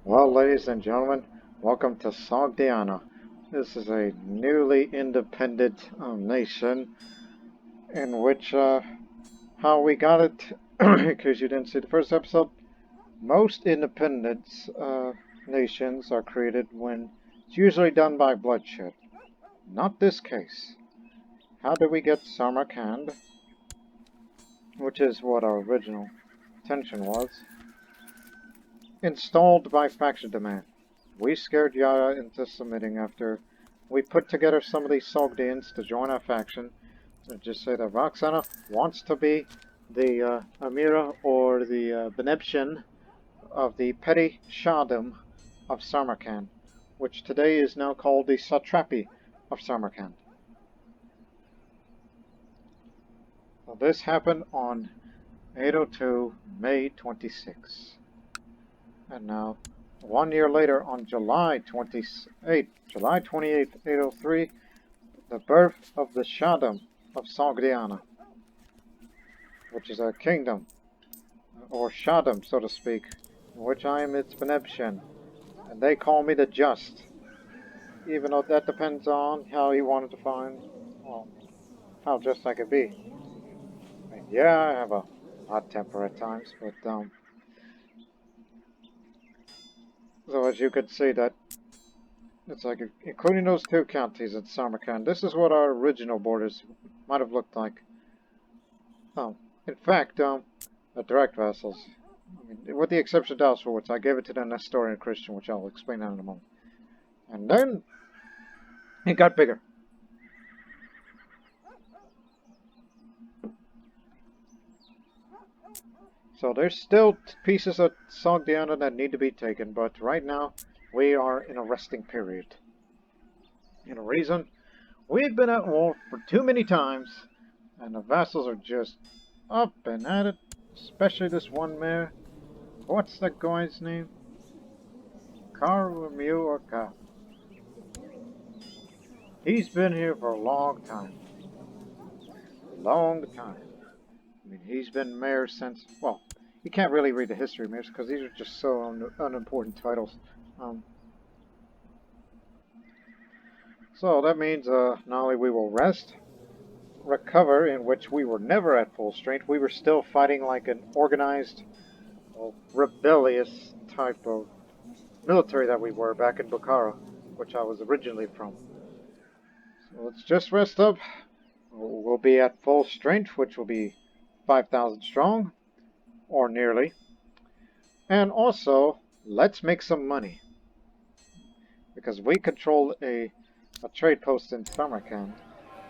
Well, ladies and gentlemen, welcome to Sogdiana. This is a newly independent nation in which, how we got it, because you didn't see the first episode, most independence nations are created when it's usually done by bloodshed. Not this case. How did we get Samarkand, which is what our original intention was, installed by faction demand? We scared Yara into submitting after we put together some of these Sogdians to join our faction. So just say that Roxana wants to be the Amira or the Banebshen of the petty Shahdom of Samarkand, which today is now called the Satrapy of Samarkand. So this happened on 802 May 26. And now 1 year later, on July 28th, 803, the birth of the Shahdom of Sogdiana, which is a kingdom, or Shahdom, so to speak, in which I am its Banebshen, and they call me the Just, even though that depends on how he wanted to find, well, how just I could be. I mean, yeah, I have a hot temper at times, but, so as you could see, that it's like, including those two counties in Samarkand, this is what our original borders might have looked like. In fact, the direct vassals, I mean, with the exception of Dallas, which I gave it to the Nestorian Christian, which I'll explain in a moment. And then it got bigger. So there's still pieces of Sogdiana that need to be taken, but right now we are in a resting period. And the reason, we've been at war for too many times, and the vassals are just up and at it, especially this one mayor. What's that guy's name? Karumu or Ka? He's been here for a long time. Long time. I mean, he's been mayor since, well, you can't really read the history of mayors because these are just so unimportant titles. So that means not only we will rest, recover, in which we were never at full strength. We were still fighting like an organized, rebellious type of military that we were back in Bukhara, which I was originally from. So let's just rest up. We'll be at full strength, which will be 5,000 strong, or nearly. And also, let's make some money. Because we control a trade post in Samarkand,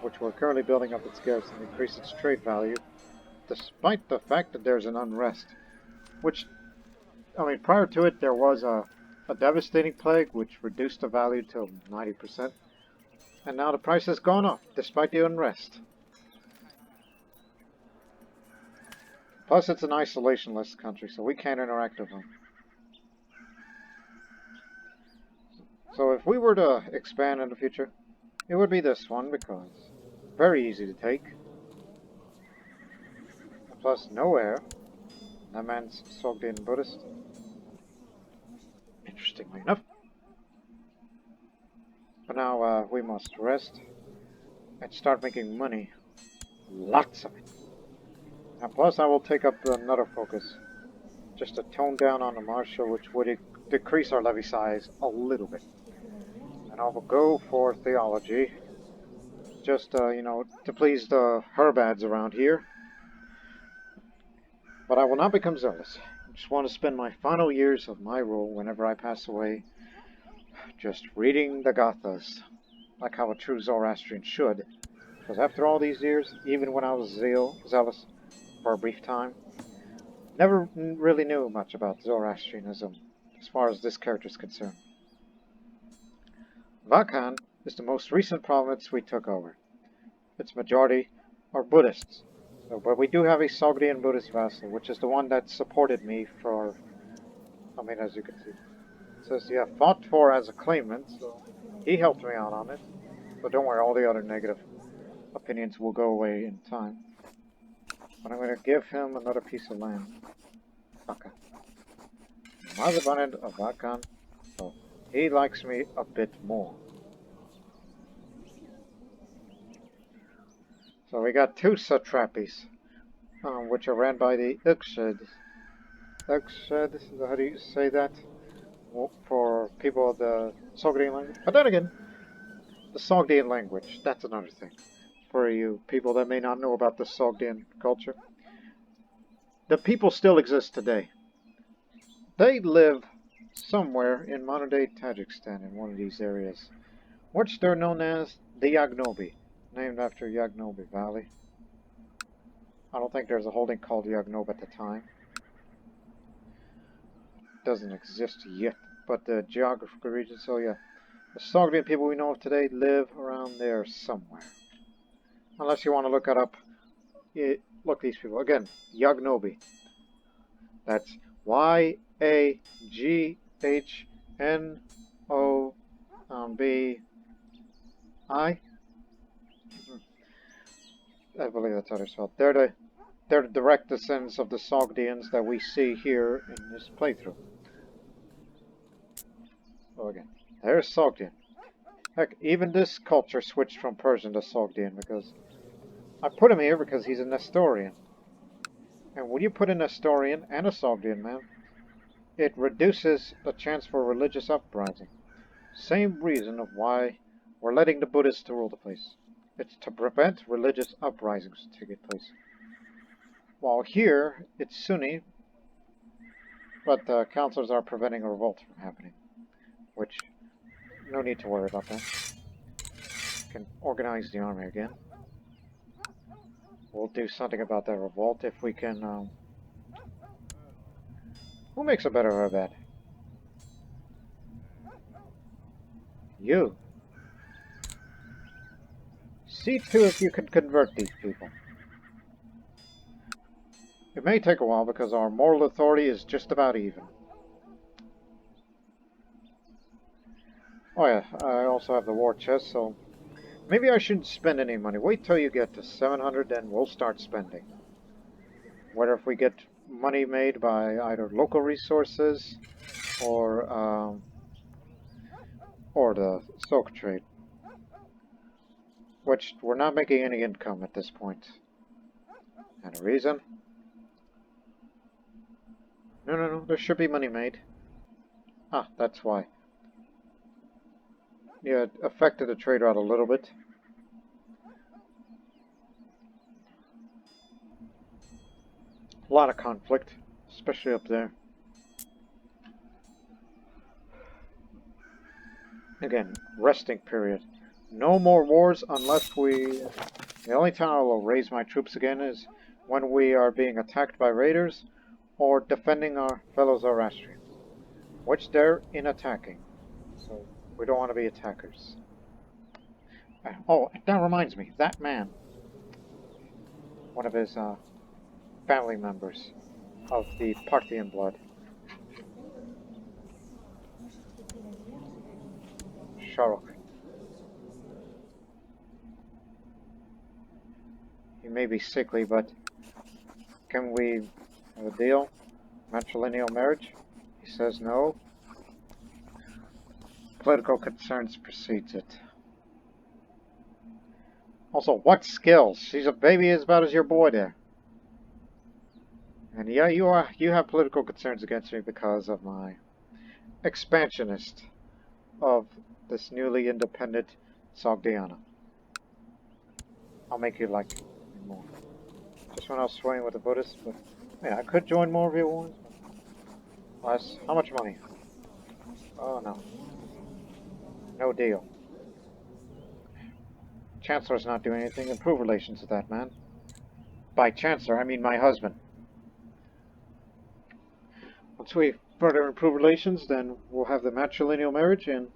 which we're currently building up its garrison to increase its trade value, despite the fact that there's an unrest. Which, I mean, prior to it, there was a devastating plague, which reduced the value to 90%. And now the price has gone up, despite the unrest. Plus, it's an isolationist country, so we can't interact with them. So if we were to expand in the future, it would be this one, because very easy to take. Plus, no air. That man's Sogdian Buddhist. Interestingly enough. But now we must rest and start making money. Lots of it. And plus, I will take up another focus, just to tone down on the martial, which would decrease our levy size a little bit. And I will go for theology, just, you know, to please the herbads around here. But I will not become zealous. I just want to spend my final years of my rule, whenever I pass away, just reading the Gathas, like how a true Zoroastrian should. Because after all these years, even when I was zealous, for a brief time, never really knew much about Zoroastrianism as far as this character is concerned. Vakhan is the most recent province we took over. Its majority are Buddhists, but we do have a Sogdian Buddhist vassal, which is the one that supported me for, I mean, as you can see. It says, yeah, fought for as a claimant, so he helped me out on it. So don't worry, all the other negative opinions will go away in time. But I'm going to give him another piece of land. Okay. Mazabanid of Vakan. So he likes me a bit more. So we got two Satrapies, which are ran by the Ikhshids. Ikhshids, how do you say that? For people of the Sogdian language. But then again, the Sogdian language, that's another thing. For you people that may not know about the Sogdian culture. The people still exist today. They live somewhere in modern-day Tajikistan in one of these areas, which they're known as the Yagnobi, named after Yagnobi Valley. I don't think there's a holding called Yagnob at the time. Doesn't exist yet, but the geographical region, so yeah. The Sogdian people we know of today live around there somewhere. Unless you want to look it up. Look, these people. Again, Yagnobi. That's Y-A-G-H-N-O-B-I. I believe that's how they're spelled. They're the direct descendants of the Sogdians that we see here in this playthrough. So again, there's Sogdian. Heck, even this culture switched from Persian to Sogdian because I put him here because he's a Nestorian. And when you put a Nestorian and a Sogdian man, it reduces the chance for religious uprising. Same reason of why we're letting the Buddhists to rule the place. It's to prevent religious uprisings to take place. While here, it's Sunni, but the councilors are preventing a revolt from happening. Which, no need to worry about that. Can organize the army again. We'll do something about that revolt if we can, Who makes a better herbat? You. See to if you can convert these people. It may take a while because our moral authority is just about even. Oh yeah, I also have the war chest, so maybe I shouldn't spend any money. Wait till you get to 700, then we'll start spending. Whether if we get money made by either local resources or the silk trade. Which we're not making any income at this point. And a reason? No, there should be money made. Ah, that's why. Yeah, it affected the trade route a little bit. A lot of conflict, especially up there. Again, resting period. No more wars unless we... The only time I will raise my troops again is when we are being attacked by raiders or defending our fellow Zoroastrians, which they're in attacking. So we don't want to be attackers. Oh, that reminds me, that man, one of his family members of the Parthian blood, Sharuk. He may be sickly, but can we have a deal? Matrilineal marriage? He says no. Political concerns precedes it. Also, what skills? She's a baby as about as your boy there. And yeah, you have political concerns against me because of my expansionist of this newly independent Sogdiana. I'll make you like me more. Just when I was swaying with the Buddhists, but yeah, I could join more of your wars. Less. How much money? Oh no. No deal. Chancellor's not doing anything. Improve relations with that man. By Chancellor, I mean my husband. Once we further improve relations, then we'll have the matrilineal marriage, and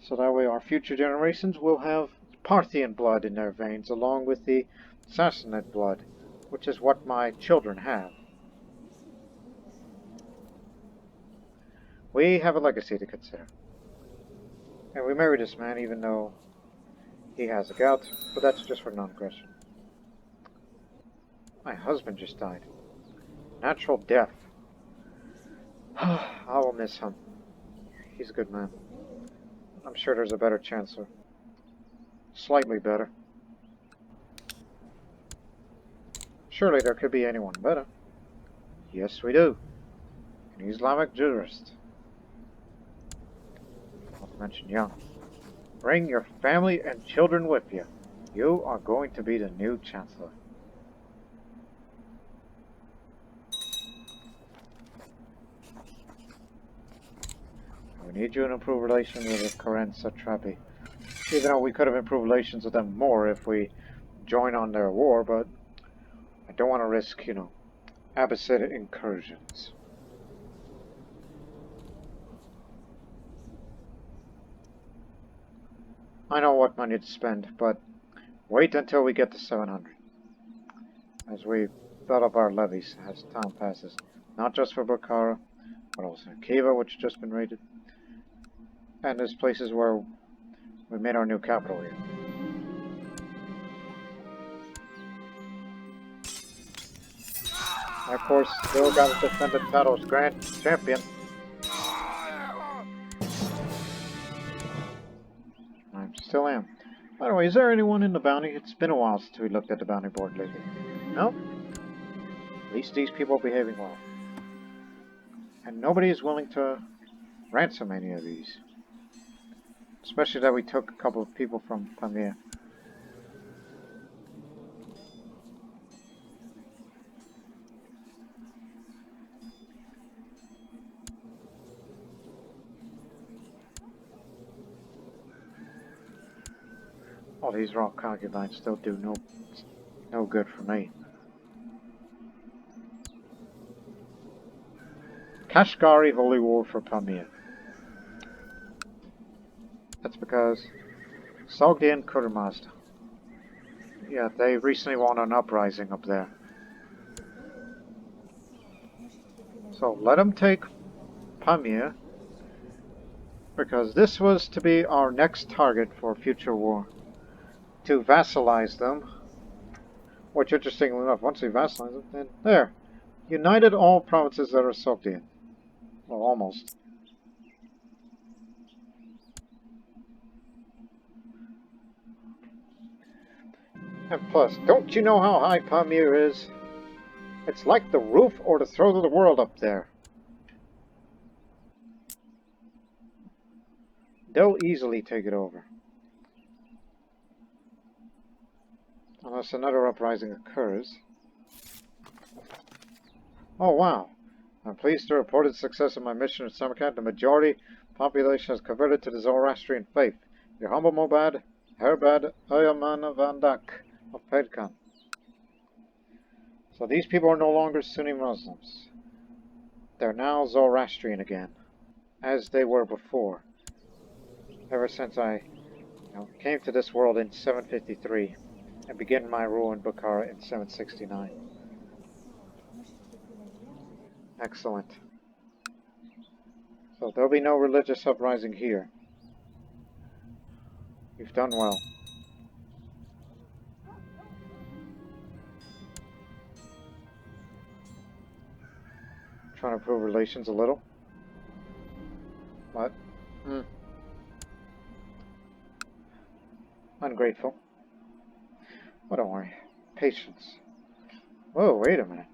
so that way our future generations will have Parthian blood in their veins, along with the Sassanid blood, which is what my children have. We have a legacy to consider. And we married this man even though he has a gout, but that's just for non-aggression. My husband just died. Natural death. Oh will miss him. He's a good man. I'm sure there's a better chancellor. Slightly better. Surely there could be anyone better. Yes, we do. An Islamic jurist. Not to mention young. Bring your family and children with you. You are going to be the new chancellor. We need you to improve relations with the Karen Satrapy. Even though we could have improved relations with them more if we join on their war, but I don't want to risk, Abbasid incursions. I know what money to spend, but wait until we get to 700. As we build up our levies as time passes. Not just for Bukhara, but also Kiva, which has just been raided. And there's places where we made our new capital here. And of course, still got to defend the title's grand champion. I still am. By the way, is there anyone in the bounty? It's been a while since we looked at the bounty board lately. No? At least these people are behaving well. And nobody is willing to ransom any of these. Especially that we took a couple of people from Pamir. All these raw concubines still do no good for me. Kashgari Holy War for Pamir. That's because Sogdian Kurmazd. Yeah, they recently won an uprising up there. So let them take Pamir, because this was to be our next target for future war. To vassalize them. Which, interestingly enough, once we vassalize them, then there. United all provinces that are Sogdian. Well, almost. And plus, don't you know how high Pamir is? It's like the roof or the throat of the world up there. They'll easily take it over. Unless another uprising occurs. Oh wow. I'm pleased to report the success of my mission in Samarkand. The majority population has converted to the Zoroastrian faith. Your humble Mobad, Herbad Ayamanavandak of Pedkan. So these people are no longer Sunni Muslims. They're now Zoroastrian again, as they were before. Ever since I came to this world in 753 and began my rule in Bukhara in 769. Excellent. So there'll be no religious uprising here. You've done well. Trying to improve relations a little. But, ungrateful. Well, don't worry. Patience. Whoa, wait a minute.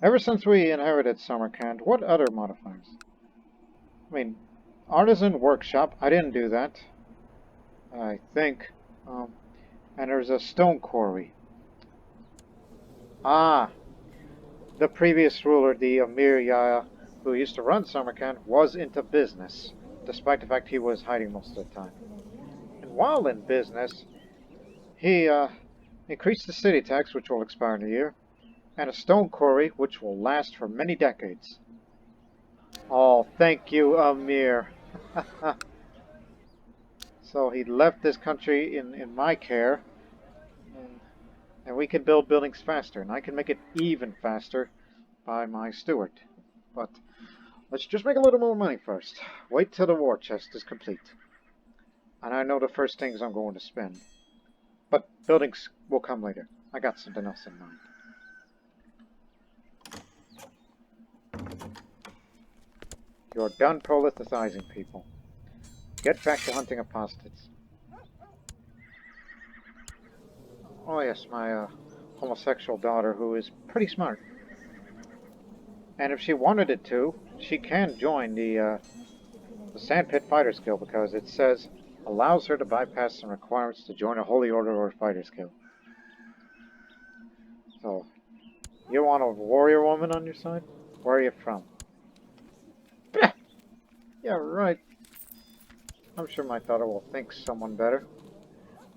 Ever since we inherited Samarkand, what other modifiers? I mean, artisan workshop. I didn't do that. I think. And there's a stone quarry. Ah, the previous ruler, the Amir Yahya, who used to run Samarkand, was into business, despite the fact he was hiding most of the time. And while in business, he increased the city tax, which will expire in a year, and a stone quarry, which will last for many decades. Oh, thank you, Amir. So he left this country in my care, and we can build buildings faster, and I can make it even faster by my steward. But let's just make a little more money first. Wait till the war chest is complete. And I know the first things I'm going to spend. But buildings will come later. I got something else in mind. You're done politicizing people. Get back to hunting apostates. Oh yes, my homosexual daughter, who is pretty smart. And if she wanted it to, she can join the Sandpit Fighters Guild, because it says allows her to bypass some requirements to join a holy order or fighters guild. So, you want a warrior woman on your side? Where are you from? Yeah, right. I'm sure my daughter will think someone better.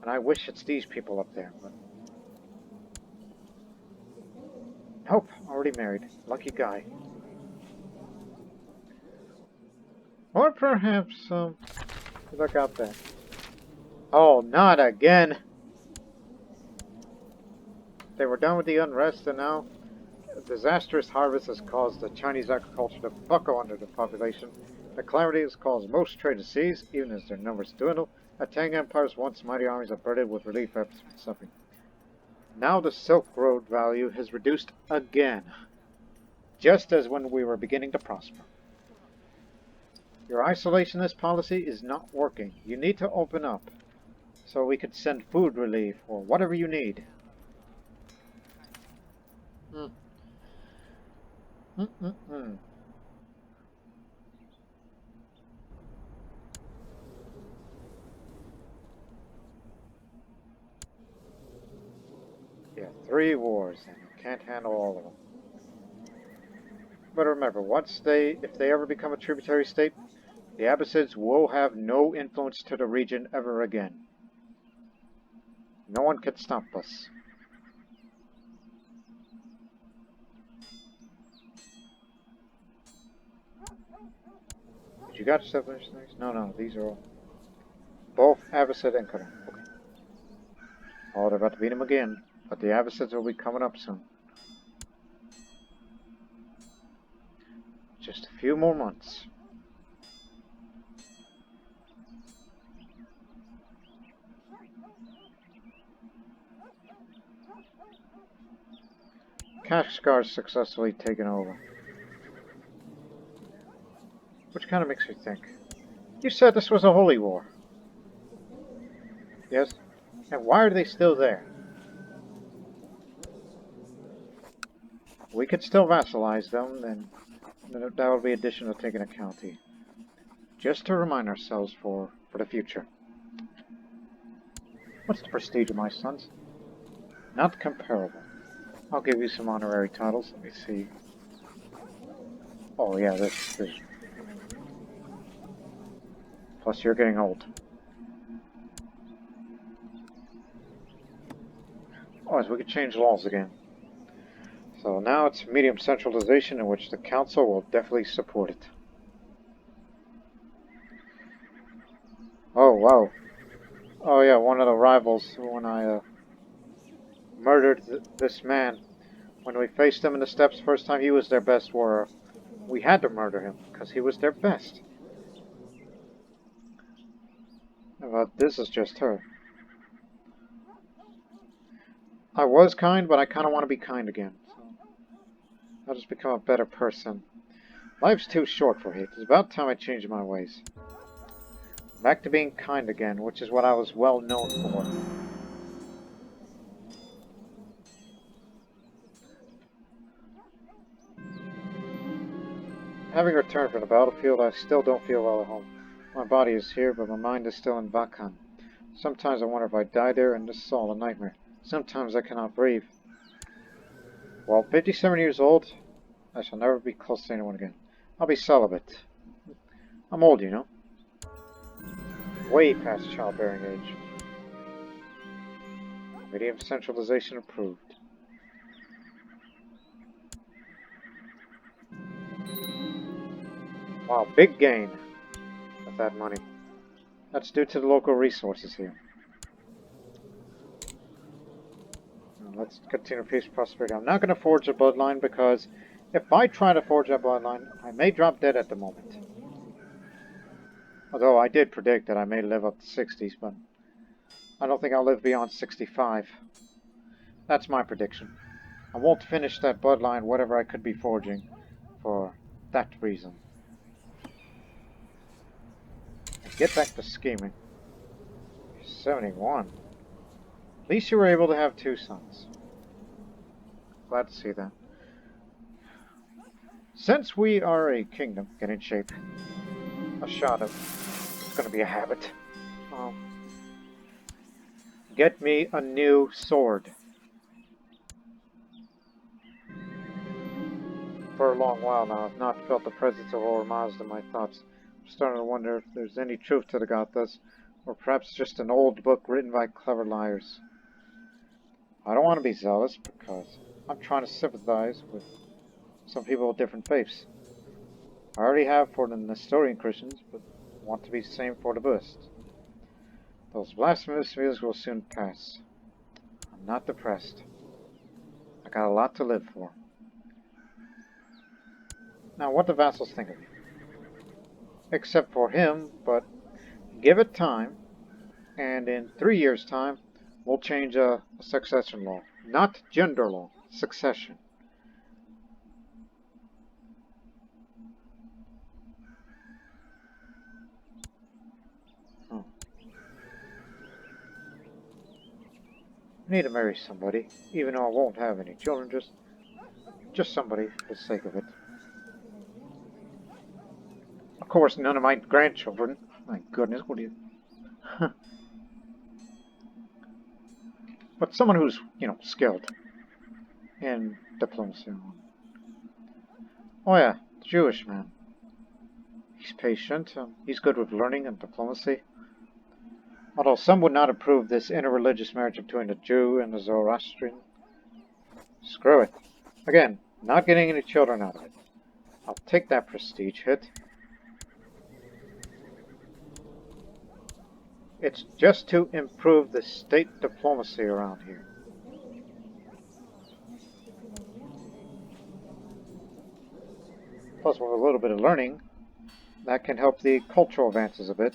And I wish it's these people up there, but... Nope, already married. Lucky guy. Or perhaps, look out there. Oh, not again! They were done with the unrest, and now a disastrous harvest has caused the Chinese agriculture to buckle under the population. The calamity has caused most trade to cease, even as their numbers dwindle. The Tang Empire's once mighty armies are burdened with relief efforts from suffering. Now the Silk Road value has reduced again, just as when we were beginning to prosper. Your isolationist policy is not working. You need to open up, so we could send food relief, or whatever you need. Yeah, 3 wars, and you can't handle all of them. But remember, if they ever become a tributary state, the Ikhshids will have no influence to the region ever again. No one can stop us. Did you got yourself missionaries? No, these are all. Both Ikhshid and Karen. Okay. Oh, they're about to beat him again, but the Ikhshids will be coming up soon. Just a few more months. Kashgar's successfully taken over. Which kind of makes me think. You said this was a holy war. Yes? And why are they still there? We could still vassalize them, and that would be additional taking a county. Just to remind ourselves for the future. What's the prestige of my sons? Not comparable. I'll give you some honorary titles. Let me see. Oh yeah, this is... Plus you're getting old. Oh, so we could change laws again. So now it's medium centralization, in which the council will definitely support it. Oh, wow. Oh yeah, one of the rivals, when I murdered this man, when we faced him in the steppes first time, he was their best warrior. We had to murder him, because he was their best. But this is just her. I was kind, but I kind of want to be kind again. So I'll just become a better person. Life's too short for hate. It's about time I changed my ways. Back to being kind again, which is what I was well known for. Having returned from the battlefield, I still don't feel well at home. My body is here, but my mind is still in Vakan. Sometimes I wonder if I die there and this is all a nightmare. Sometimes I cannot breathe. Well, 57 years old, I shall never be close to anyone again. I'll be celibate. I'm old, you know. Way past childbearing age. Medium centralization approved. Wow, big gain with that money. That's due to the local resources here. Now let's continue peace and prosperity. I'm not going to forge a bloodline, because if I try to forge that bloodline, I may drop dead at the moment. Although I did predict that I may live up to 60s, but I don't think I'll live beyond 65. That's my prediction. I won't finish that bloodline, whatever I could be forging, for that reason. get back to scheming. 71. At least you were able to have 2 sons. Glad to see that. Since we are a kingdom, get in shape. A Shahdom. It's going to be a habit. Get me a new sword. For a long while now, I've not felt the presence of Ormazd in my thoughts. I'm starting to wonder if there's any truth to the Gathas, or perhaps just an old book written by clever liars. I don't want to be zealous, because I'm trying to sympathize with some people with different faiths. I already have for the Nestorian Christians, but want to be the same for the Buddhists. Those blasphemous views will soon pass. I'm not depressed. I got a lot to live for. Now, what do vassals think of me? Except for him, but give it time, and in 3 years' time, we'll change a succession law. Not gender law, succession. Oh. I need to marry somebody, even though I won't have any children, just somebody for the sake of it. Of course, none of my grandchildren. My goodness, what do you... But someone who's, skilled in diplomacy. Oh yeah, Jewish man. He's patient. He's good with learning and diplomacy. Although some would not approve this interreligious marriage between a Jew and a Zoroastrian. Screw it. Again, not getting any children out of it. I'll take that prestige hit. It's just to improve the state diplomacy around here. Plus, with a little bit of learning, that can help the cultural advances a bit,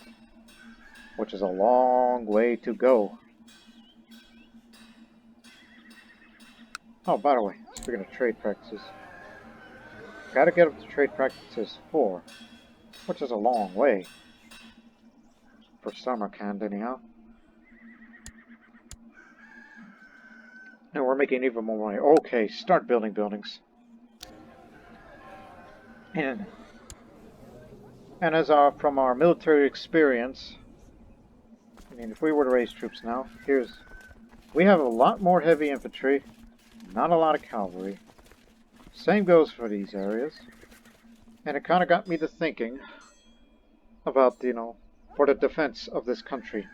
which is a long way to go. Oh, by the way, speaking of trade practices, gotta get up to trade practices 4, which is a long way. For Samarkand, anyhow. And we're making even more money. Okay, start building buildings. And as from our military experience, I mean, if we were to raise troops now, we have a lot more heavy infantry, not a lot of cavalry. Same goes for these areas. And it kind of got me to thinking about, for the defense of this country.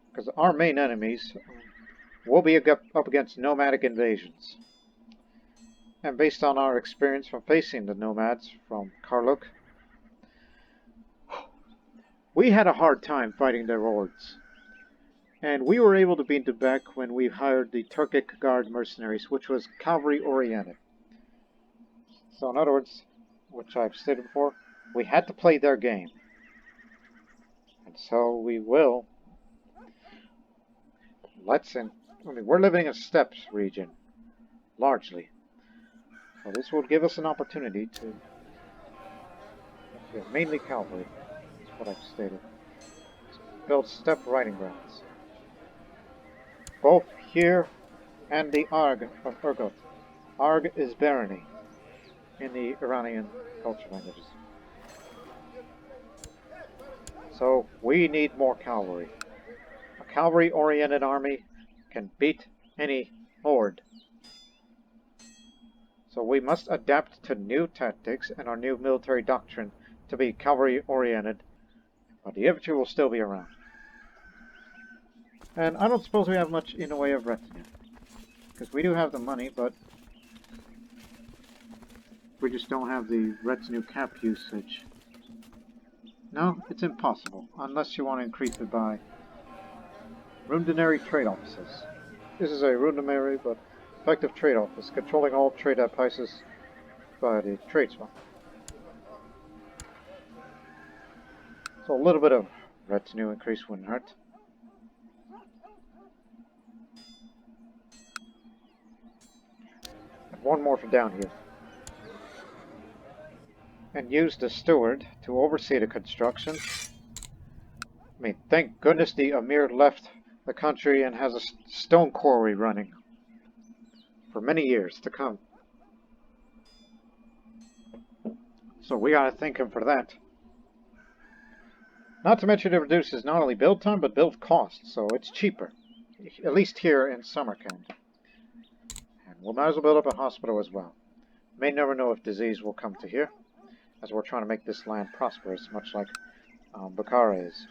Because our main enemies will be up against nomadic invasions. And based on our experience from facing the nomads from Karluk, we had a hard time fighting their hordes. And we were able to beat them back when we hired the Turkic Guard mercenaries, which was cavalry-oriented. So in other words, which I've stated before, we had to play their game. And so we will. We're living in a steppes region, largely. So this will give us an opportunity to mainly cavalry, is what I've stated. Build steppe riding grounds. Both here and the Arg of Urgot. Arg is barony in the Iranian culture languages. So we need more cavalry. A cavalry-oriented army can beat any horde. So we must adapt to new tactics and our new military doctrine to be cavalry-oriented, but the infantry will still be around. And I don't suppose we have much in the way of retinue, because we do have the money, but we just don't have the retinue cap usage. No, it's impossible, unless you want to increase it by rudimentary trade offices. This is a rudimentary but effective trade office, controlling all trade prices by the tradesman. So a little bit of retinue increase wouldn't hurt. And one more for down here. And use the steward to oversee the construction I mean, thank goodness the Emir left the country and has a stone quarry running for many years to come. So we gotta thank him for that. Not to mention it reduces not only build time, but build costs, so it's cheaper. At least here in Samarkand. And we might as well build up a hospital as well. May never know if disease will come to here, as we're trying to make this land prosperous, much like Bukhara is.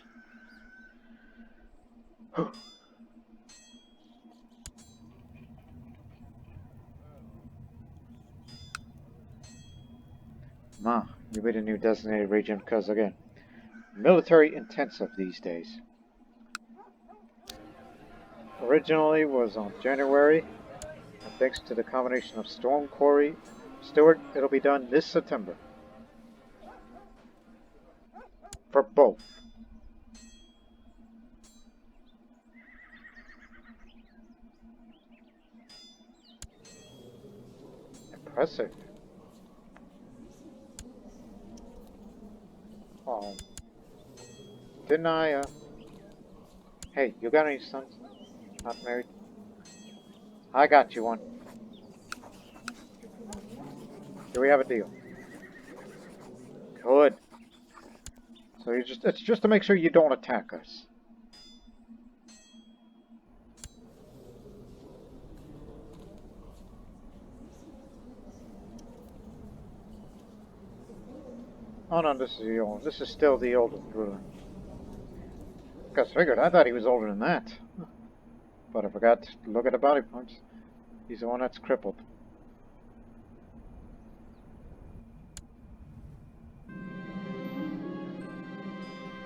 Ma, you made a new designated region because, again, military intensive these days. Originally was on January, and thanks to the combination of Storm Quarry, Stewart, it'll be done this September. For both. Impressive. Oh. Didn't I, Hey, you got any sons? Not married? I got you one. Do we have a deal? Good. So it's just to make sure you don't attack us. Oh no, this is still the old ruler. Guess figured, I thought he was older than that. But I forgot to look at the body parts. He's the one that's crippled.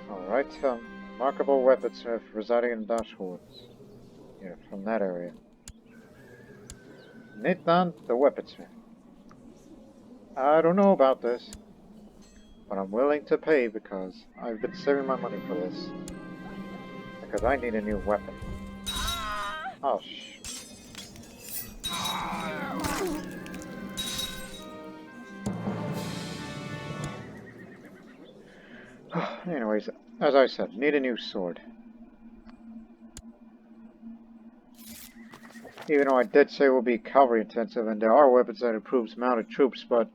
Alright, markable weaponsmith residing in Dashwoods. Yeah, from that area. Nathan, the weaponsmith. I don't know about this, but I'm willing to pay because I've been saving my money for this. Because I need a new weapon. Oh, anyways, as I said, need a new sword. Even though I did say it will be cavalry intensive, and there are weapons that improves mounted troops, but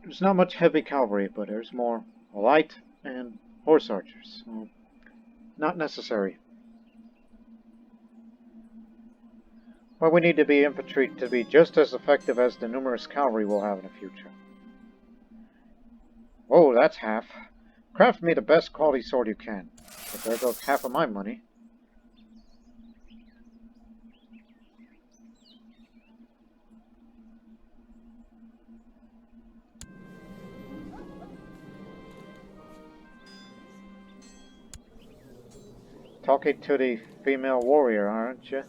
there's not much heavy cavalry, but there's more light and horse archers. So not necessary. But we need to be infantry to be just as effective as the numerous cavalry we'll have in the future. Oh, that's half. Craft me the best quality sword you can. But there goes half of my money. Talking to the female warrior, aren't you?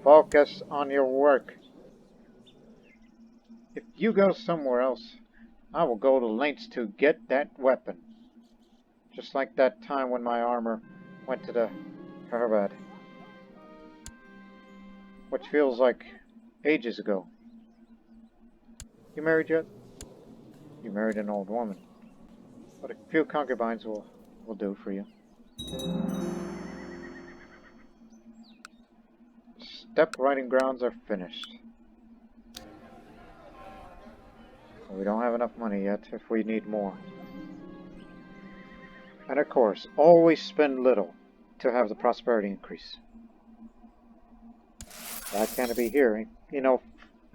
Focus on your work. If you go somewhere else, I will go to lengths to get that weapon. Just like that time when my armor went to the Herbad. Which feels like ages ago. You married yet? You married an old woman. But a few concubines will do for you. Step riding grounds are finished. We don't have enough money yet if we need more. And of course, always spend little to have the prosperity increase. That can't be here, you know,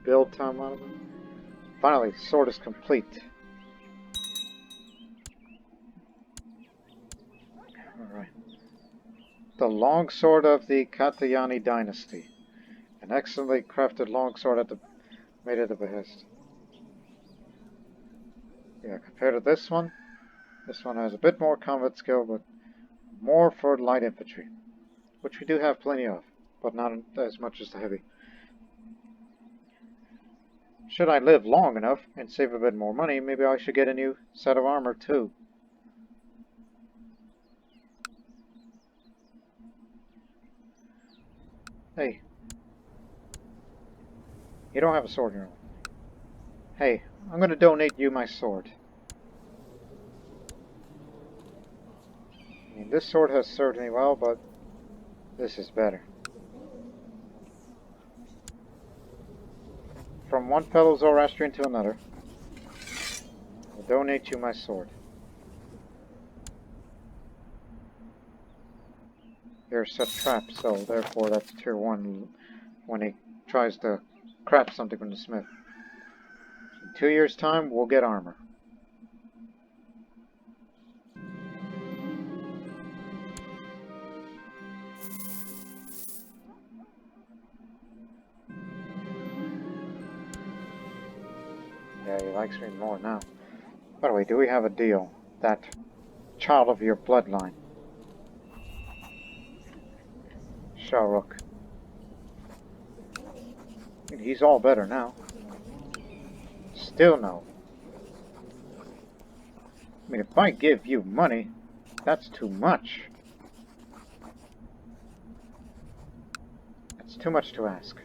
build time out of it. Finally, the sword is complete. Alright. The longsword of the Katyayani dynasty. An excellently crafted longsword made at the behest. Yeah, compared to this one has a bit more combat skill, but more for light infantry. Which we do have plenty of, but not as much as the heavy. Should I live long enough and save a bit more money, maybe I should get a new set of armor too. Hey. You don't have a sword in your own. Hey, I'm gonna donate you my sword. I mean, this sword has served me well, but this is better. From one fellow Zoroastrian to another, I'll donate you my sword. You're Satraps, so therefore that's tier 1 when he tries to crap something from the smith. In 2 years' time, we'll get armor. Yeah, he likes me more now. By the way, do we have a deal? That child of your bloodline. Sharuk. I mean, he's all better now. Still no. I mean, if I give you money, that's too much. That's too much to ask.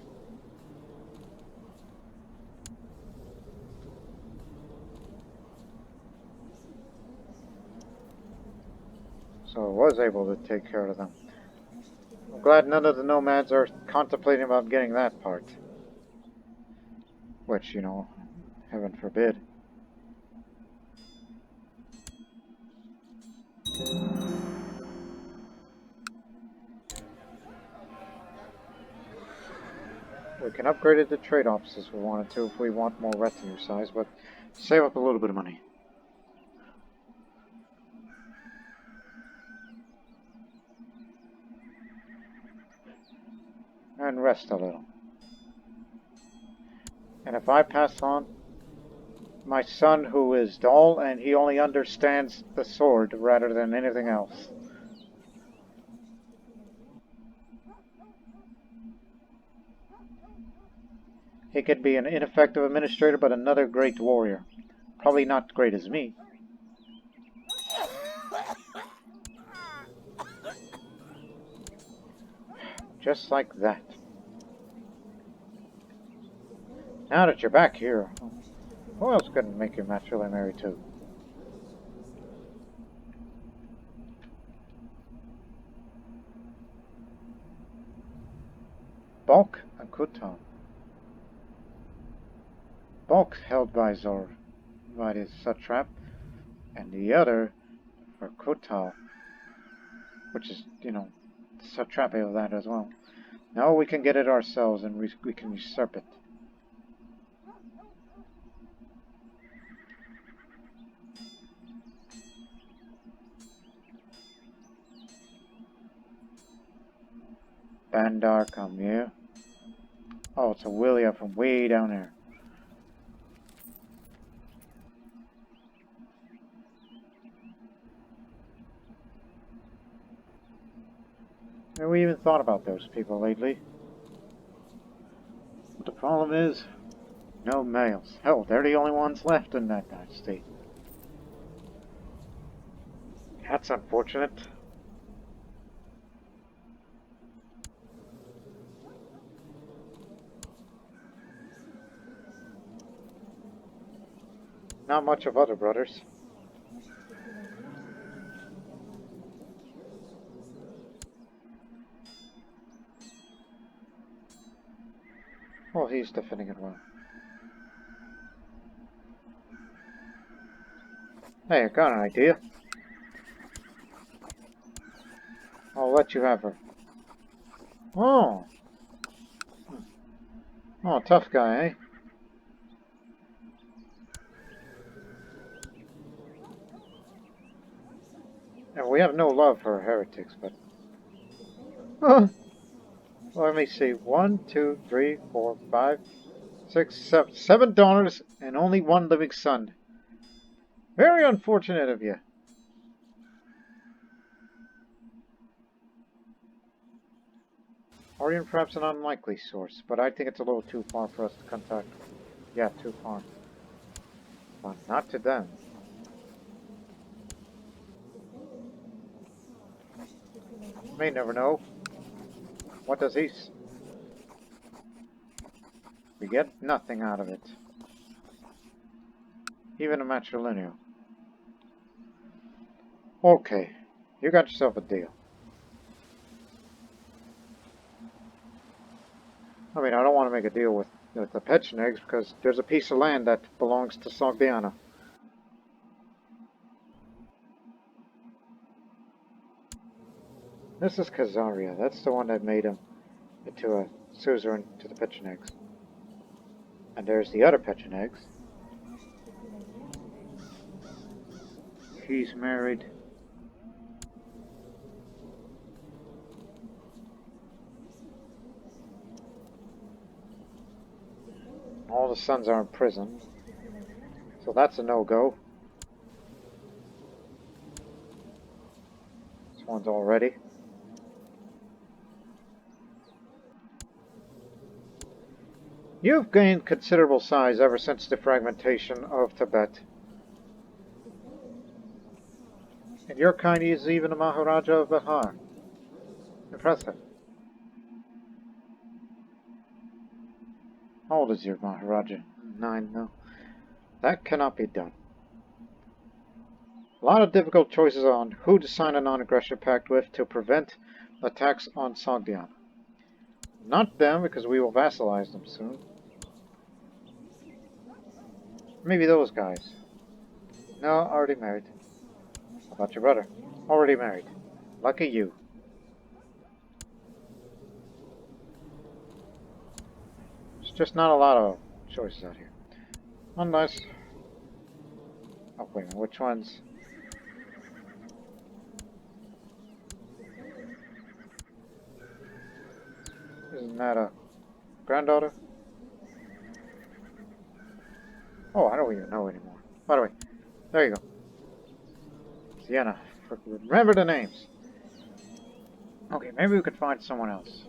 So I was able to take care of them. I'm glad none of the nomads are contemplating about getting that part. Which, you know, heaven forbid. We can upgrade it to trade offices if we wanted to, if we want more retinue size, but save up a little bit of money. And rest a little. And if I pass on my son who is dull and he only understands the sword rather than anything else. He could be an ineffective administrator but another great warrior. Probably not great as me. Just like that. Now that you're back here, who else couldn't make you naturally marry too? Bulk and Kutan. Bulk held by by the Satrap, and the other for Kutal, which is, you know, Satrapy of that as well. Now we can get it ourselves and we can usurp it. Bandar, come here. Oh, it's a Willia from way down there. Have we even thought about those people lately? But the problem is, no males. Hell, they're the only ones left in that dynasty. That's unfortunate. Not much of other brothers. Well, he's defending it well. Hey, I got an idea. I'll let you have her. Oh! Oh, tough guy, eh? And we have no love for heretics, but... Well, let me see. 1, 2, 3, 4, 5, 6, 7. 7 daughters and only 1 living son. Very unfortunate of you. Orion perhaps an unlikely source, but I think it's a little too far for us to contact. Yeah, too far. But not to them. May never know. What does he... We get nothing out of it. Even a matrilineal. Okay, you got yourself a deal. I mean, I don't want to make a deal with the Pechenegs because there's a piece of land that belongs to Sogdiana. This is Khazaria. That's the one that made him into a suzerain to the Pechenegs. And there's the other Pechenegs. He's married. All the sons are in prison. So that's a no-go. This one's all ready. You've gained considerable size ever since the fragmentation of Tibet. And your kind is even a Maharaja of Bihar. Impressive. How old is your Maharaja? 9, no. That cannot be done. A lot of difficult choices on who to sign a non-aggression pact with to prevent attacks on Sogdiana. Not them, because we will vassalize them soon. Maybe those guys. No, already married. How about your brother? Already married. Lucky you. There's just not a lot of choices out here. Unless... Oh, wait a minute, which ones? Isn't that a granddaughter? Oh, I don't even know anymore. By the way, there you go. Sienna. Remember the names. Okay, maybe we could find someone else.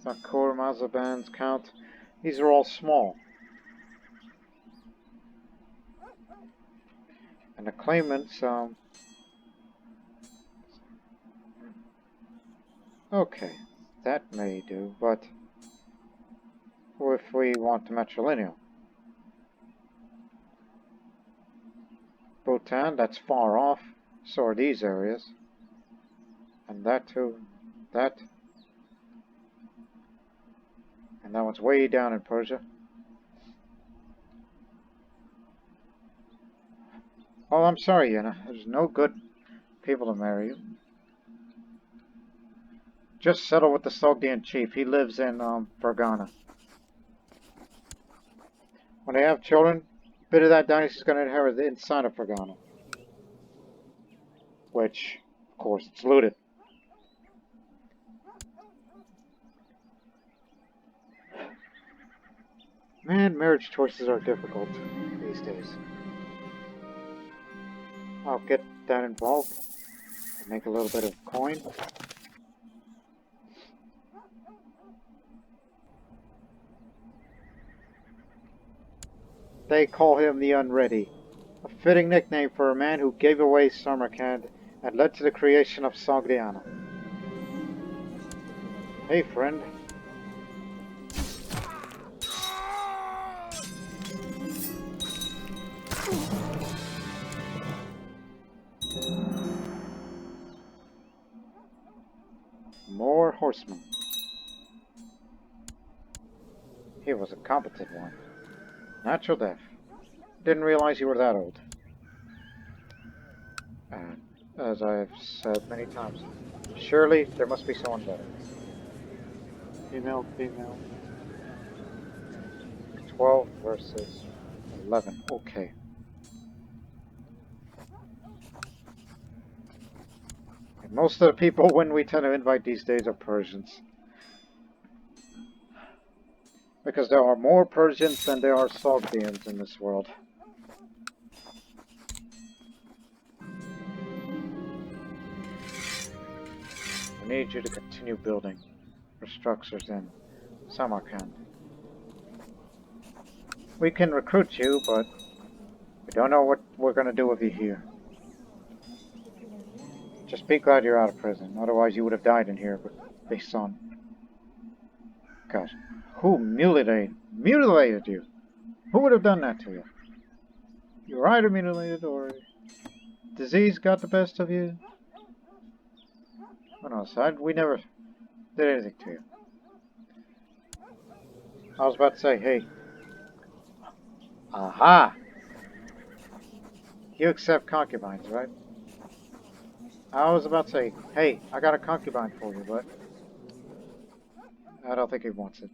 Sakur, Mazabans, Count. These are all small. And the claimants, okay, that may do, but if we want the matrilineal? Bhutan, that's far off. So are these areas. And that too. That. And that one's way down in Persia. Oh, I'm sorry, Yenna. There's no good people to marry you. Just settle with the Sogdian chief. He lives in Fergana. When they have children, a bit of that dynasty is going to inherit the inside of Fergana. Which, of course, it's looted. Man, marriage choices are difficult these days. I'll get that involved and make a little bit of coin. They call him the Unready, a fitting nickname for a man who gave away Samarkand and led to the creation of Sogdiana. Hey, friend. More horsemen. He was a competent one. Natural death. Didn't realize you were that old. And, as I've said many times, surely there must be someone better. Female, female. 12 versus 11. Okay. And most of the people when we tend to invite these days are Persians. Because there are more Persians than there are Sogdians in this world. I need you to continue building your structures in Samarkand. We can recruit you, but We don't know what we're gonna do with you here. Just be glad you're out of prison, otherwise you would have died in here with the son. Gosh, who mutilated you? Who would have done that to you? You were either mutilated or disease got the best of you. On our side, we never did anything to you. I was about to say, hey. Aha! You accept concubines, right? I was about to say, hey, I got a concubine for you, but I don't think he wants it.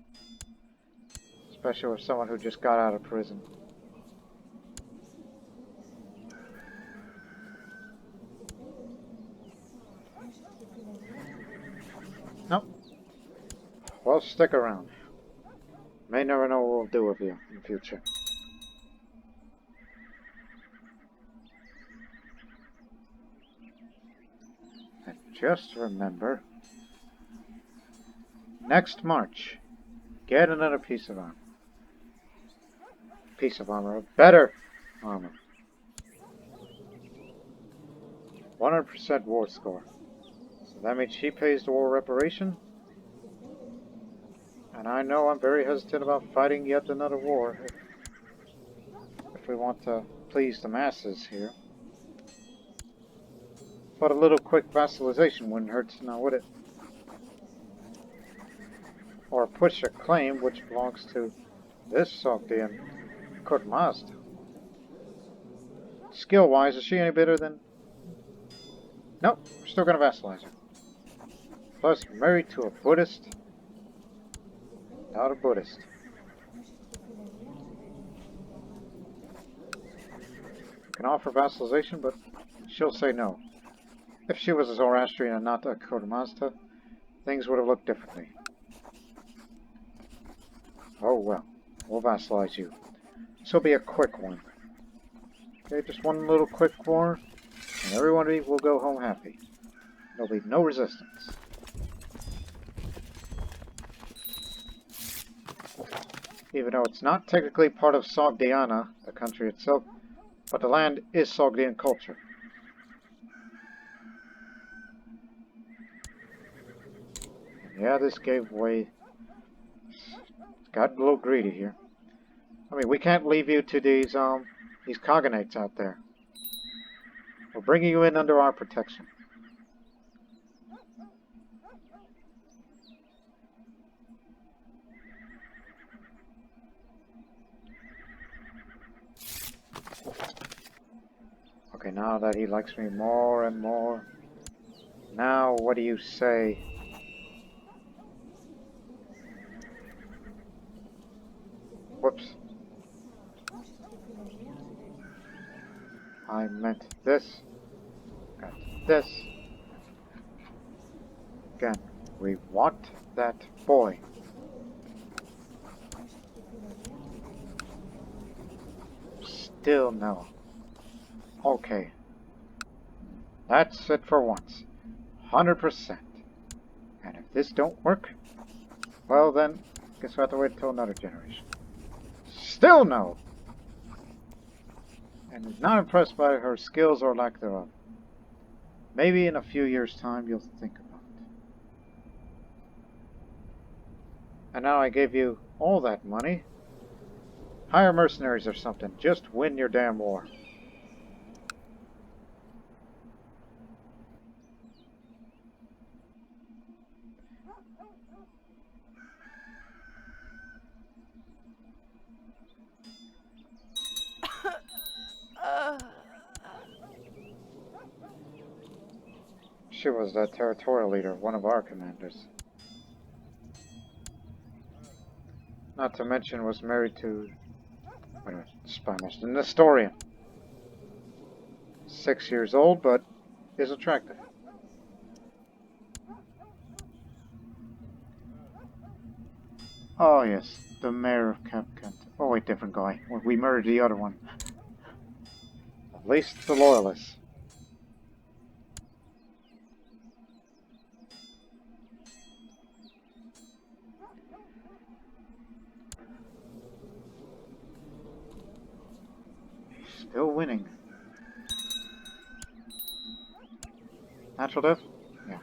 Especially with someone who just got out of prison. Nope. Well, stick around. May never know what we'll do with you in the future. And just remember, next March, get another piece of armor. Better armor. 100% war score. So that means she pays the war reparation. And I know I'm very hesitant about fighting yet another war if we want to please the masses here. But a little quick vassalization wouldn't hurt now, would it? Or push a claim which belongs to this Sogdian Kurtmazd. Skill-wise, is she any better than... Nope, we're still gonna vassalize her. Plus, married to a Buddhist. Not a Buddhist. Can offer vassalization, but she'll say no. If she was a Zoroastrian and not a Kurtmazd, things would have looked differently. Oh well, we'll vassalize you. This will be a quick one. Okay, just one little quick war, and everyone will go home happy. There'll be no resistance. Even though it's not technically part of Sogdiana, the country itself, but the land is Sogdian culture. And yeah, this gave way. It's got a little greedy here. I mean, we can't leave you to these cognates out there. We're bringing you in under our protection. Okay, now that he likes me more and more, now what do you say? Whoops. I meant this. And this. Again, we want that boy. Still no. Okay. That's it for once. 100%. And if this don't work, well then, guess we'll have to wait until another generation. Still no! And is not impressed by her skills or lack thereof. Maybe in a few years' time you'll think about it. And now I gave you all that money. Hire mercenaries or something. Just win your damn war. She was the territorial leader, one of our commanders. Not to mention was married to... wait a minute, spy master, Nestorian. 6 years old, but is attractive. Oh yes, the mayor of Capcant. Oh wait, different guy. We murdered the other one. At least the loyalists. Still winning. Natural death? Yeah.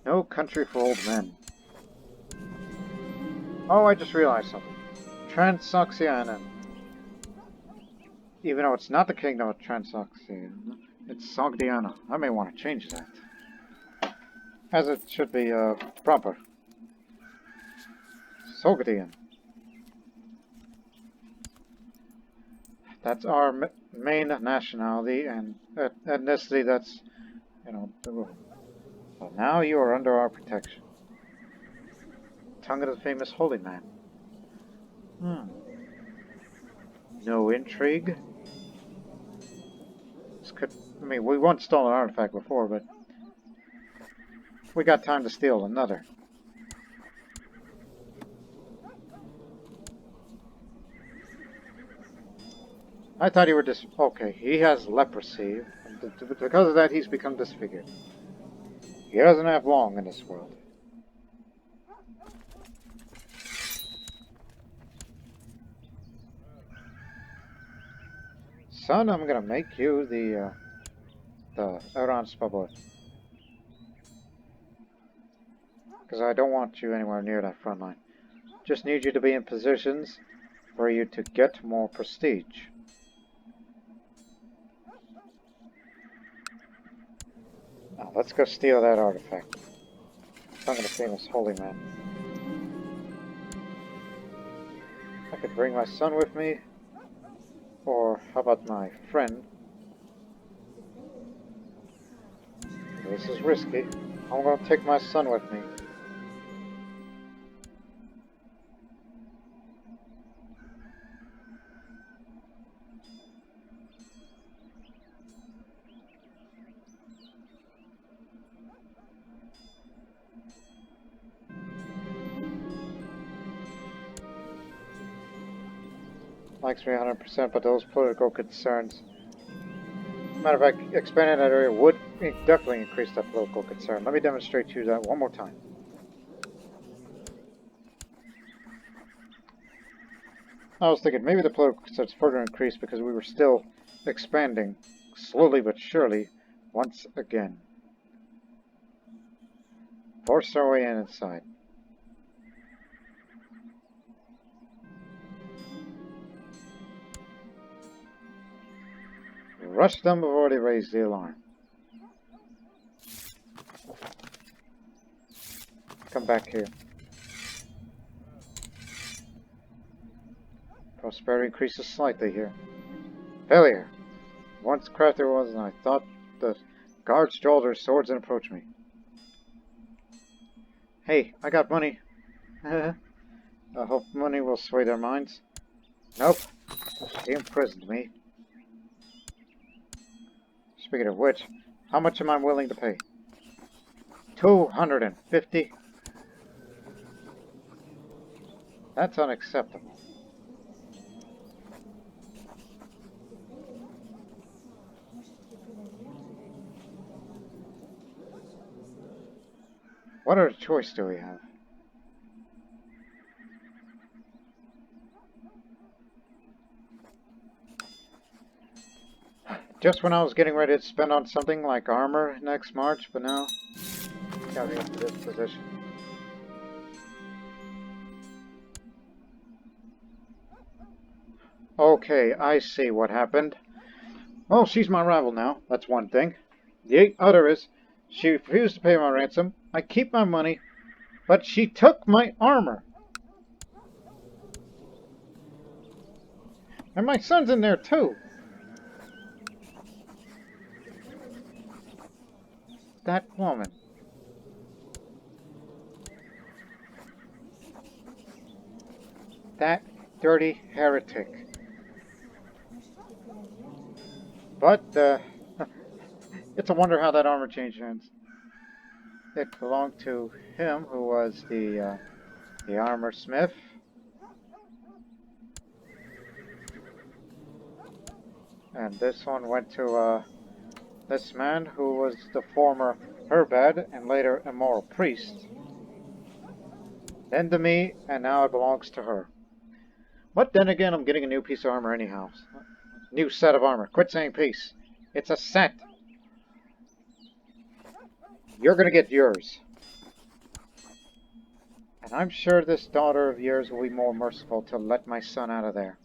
No country for old men. Oh, I just realized something. Sogdiana. Even though it's not the kingdom of Sogdiana, it's Sogdiana. I may want to change that. As it should be, proper. Sogdian. That's our main nationality and ethnicity. That's, you know, the rule. So now you are under our protection. Tongue of the famous holy man. No intrigue. This could, I mean, we once stole an artifact before, but we got time to steal another. I thought you were okay, he has leprosy. Because of that, he's become disfigured. He doesn't have long in this world. Son, I'm gonna make you the Iran Spabot. Because I don't want you anywhere near that front line. Just need you to be in positions for you to get more prestige. Now, let's go steal that artifact. Tongue of the famous holy man. I could bring my son with me. Or how about my friend? This is risky. I'm going to take my son with me. Likes me 100%, but those political concerns. Matter of fact, expanding that area would definitely increase that political concern. Let me demonstrate to you that one more time. I was thinking maybe the political concerns further increased because we were still expanding slowly but surely once again. Forced our way in inside. Rush them before they raise the alarm. Come back here. Prosperity increases slightly here. Failure. Once crafty was, and I thought the guards draw their swords and approach me. Hey, I got money. I hope money will sway their minds. Nope. He imprisoned me. Speaking of which, how much am I willing to pay? 250? That's unacceptable. What other choice do we have? Just when I was getting ready to spend on something like armor next March, but now, got me into this position. Okay, I see what happened. Well, she's my rival now, that's one thing. The other is, she refused to pay my ransom, I keep my money, but she took my armor. And my son's in there too. That woman. That dirty heretic. But, it's a wonder how that armor changed hands. It belonged to him who was the armor smith. And this one went to, this man who was the former Herbad and later immoral priest. Then to me, and now it belongs to her. But then again, I'm getting a new piece of armor anyhow. New set of armor. Quit saying piece. It's a set. You're gonna get yours. And I'm sure this daughter of yours will be more merciful to let my son out of there.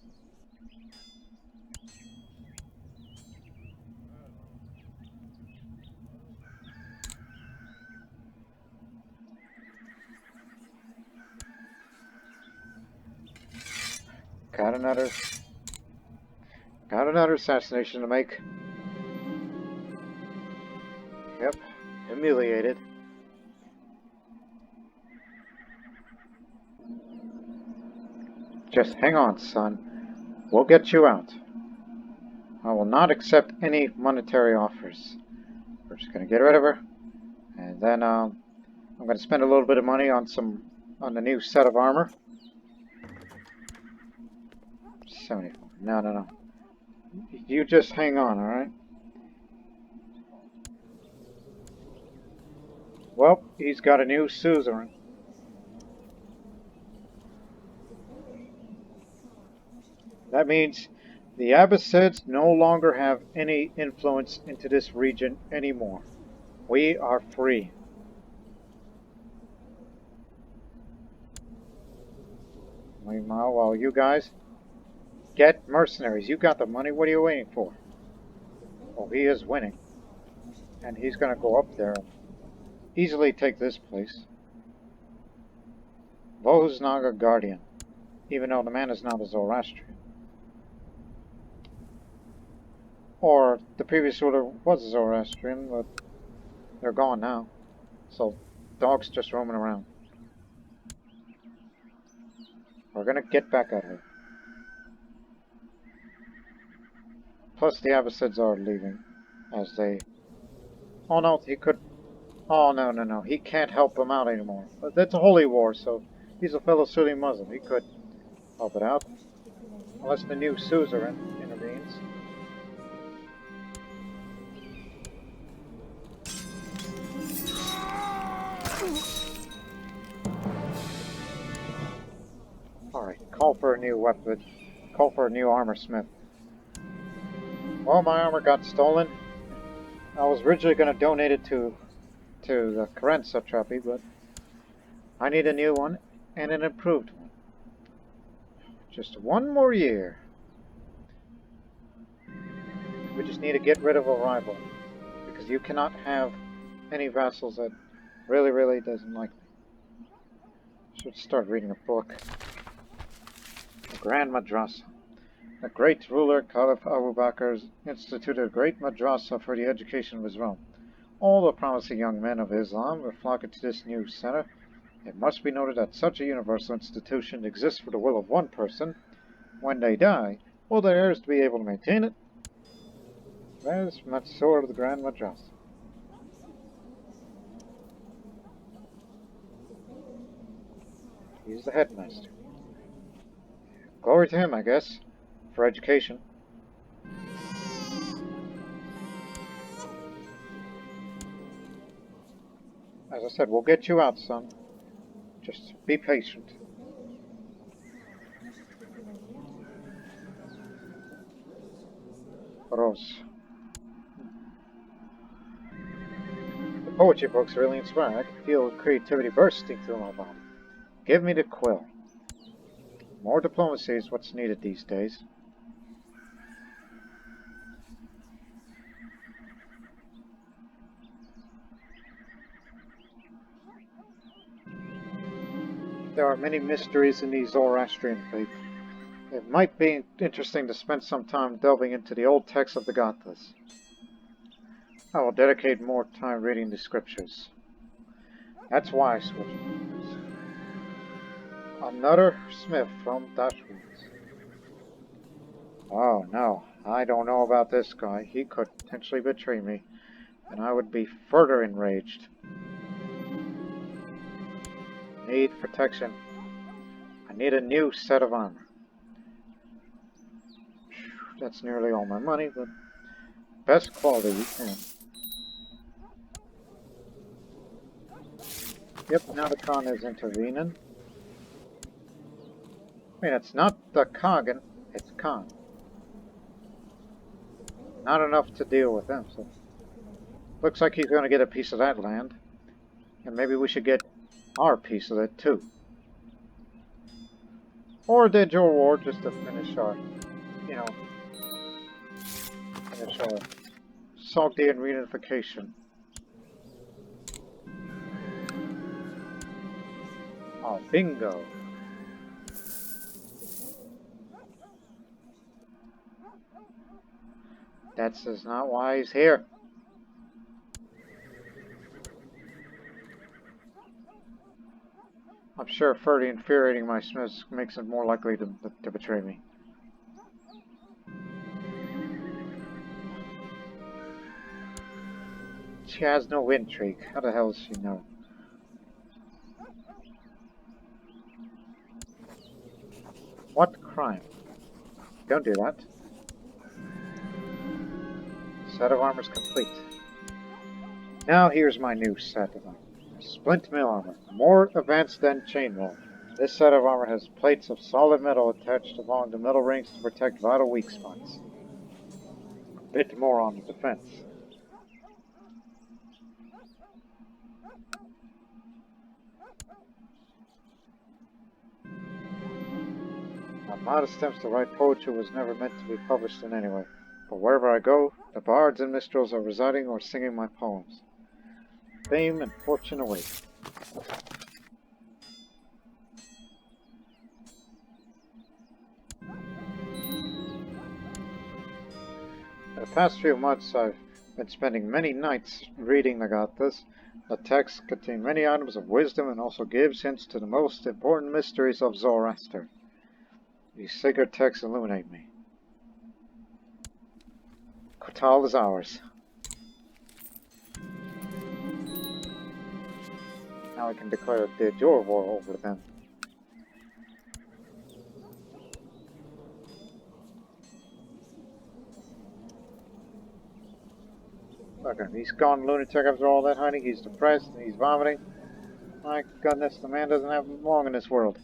Got another assassination to make. Yep, humiliated. Just hang on, son. We'll get you out. I will not accept any monetary offers. We're just gonna get rid of her, and then I'm gonna spend a little bit of money on the new set of armor. 74. No. You just hang on, all right? Well, he's got a new suzerain. That means the Abbasids no longer have any influence into this region anymore. We are free. Meanwhile, while you guys get mercenaries, you got the money, what are you waiting for? Well, he is winning. And he's going to go up there and easily take this place. Vohusnaga Guardian, even though the man is now the Zoroastrian. Or the previous ruler was a Zoroastrian, but they're gone now. So dogs just roaming around. We're gonna get back at her. Plus the Abbasids are leaving as they... Oh no, he could... Oh no. He can't help them out anymore. But that's a holy war, so he's a fellow Sunni Muslim. He could help it out. Unless the new suzerain intervenes. Alright, call for a new weapon. Call for a new armor smith. Well, my armor got stolen. I was originally going to donate it to the Karen Satrapy, but I need a new one and an improved one. Just one more year. We just need to get rid of a rival, because you cannot have any vassals that really doesn't like me. Should start reading a book. The Grand Madrasa. The great ruler Caliph Abu Bakr instituted a great madrasa for the education of his realm. All the promising young men of Islam were flocking to this new center. It must be noted that such a universal institution exists for the will of one person. When they die, will their heirs be able to maintain it? There's Matsur of the Grand Madrasa. He's the headmaster. Glory to him, I guess, for education. As I said, we'll get you out, son. Just be patient. Rose. The poetry books really inspire. I can feel creativity bursting through my body. Give me the quill. More diplomacy is what's needed these days. There are many mysteries in the Zoroastrian faith. It might be interesting to spend some time delving into the old texts of the Gathas. I will dedicate more time reading the scriptures. That's why I switched. Another smith from Dashwoods. Oh no, I don't know about this guy. He could potentially betray me, and I would be further enraged. Need protection. I need a new set of armor. That's nearly all my money, but best quality we can. Yep, now the Khan is intervening. I mean, it's not the Kagan, it's Khan. Not enough to deal with them, so... Looks like he's going to get a piece of that land. And maybe we should get our piece of it, too. Or a Dead Joe War, just to finish our, you know... Finish our Sogdian reunification. Oh, bingo! That's just not why he's here. I'm sure further infuriating my smiths makes him more likely to betray me. She has no intrigue. How the hell does she know? What crime? Don't do that. Set of armor's complete. Now here's my new set of armor. Splint mill armor. More advanced than chainmail. This set of armor has plates of solid metal attached along the metal rings to protect vital weak spots. A bit more on the defense. My modest attempts to write poetry was never meant to be published in any way. But wherever I go, the bards and minstrels are residing or singing my poems. Fame and fortune await. For the past few months, I've been spending many nights reading the Gathas. The texts contain many items of wisdom and also gives hints to the most important mysteries of Zoroaster. These sacred texts illuminate me. Kotal is ours. Now I can declare a de jure war over them. Look at him. He's gone lunatic after all that, honey. He's depressed and he's vomiting. My goodness, the man doesn't have long in this world.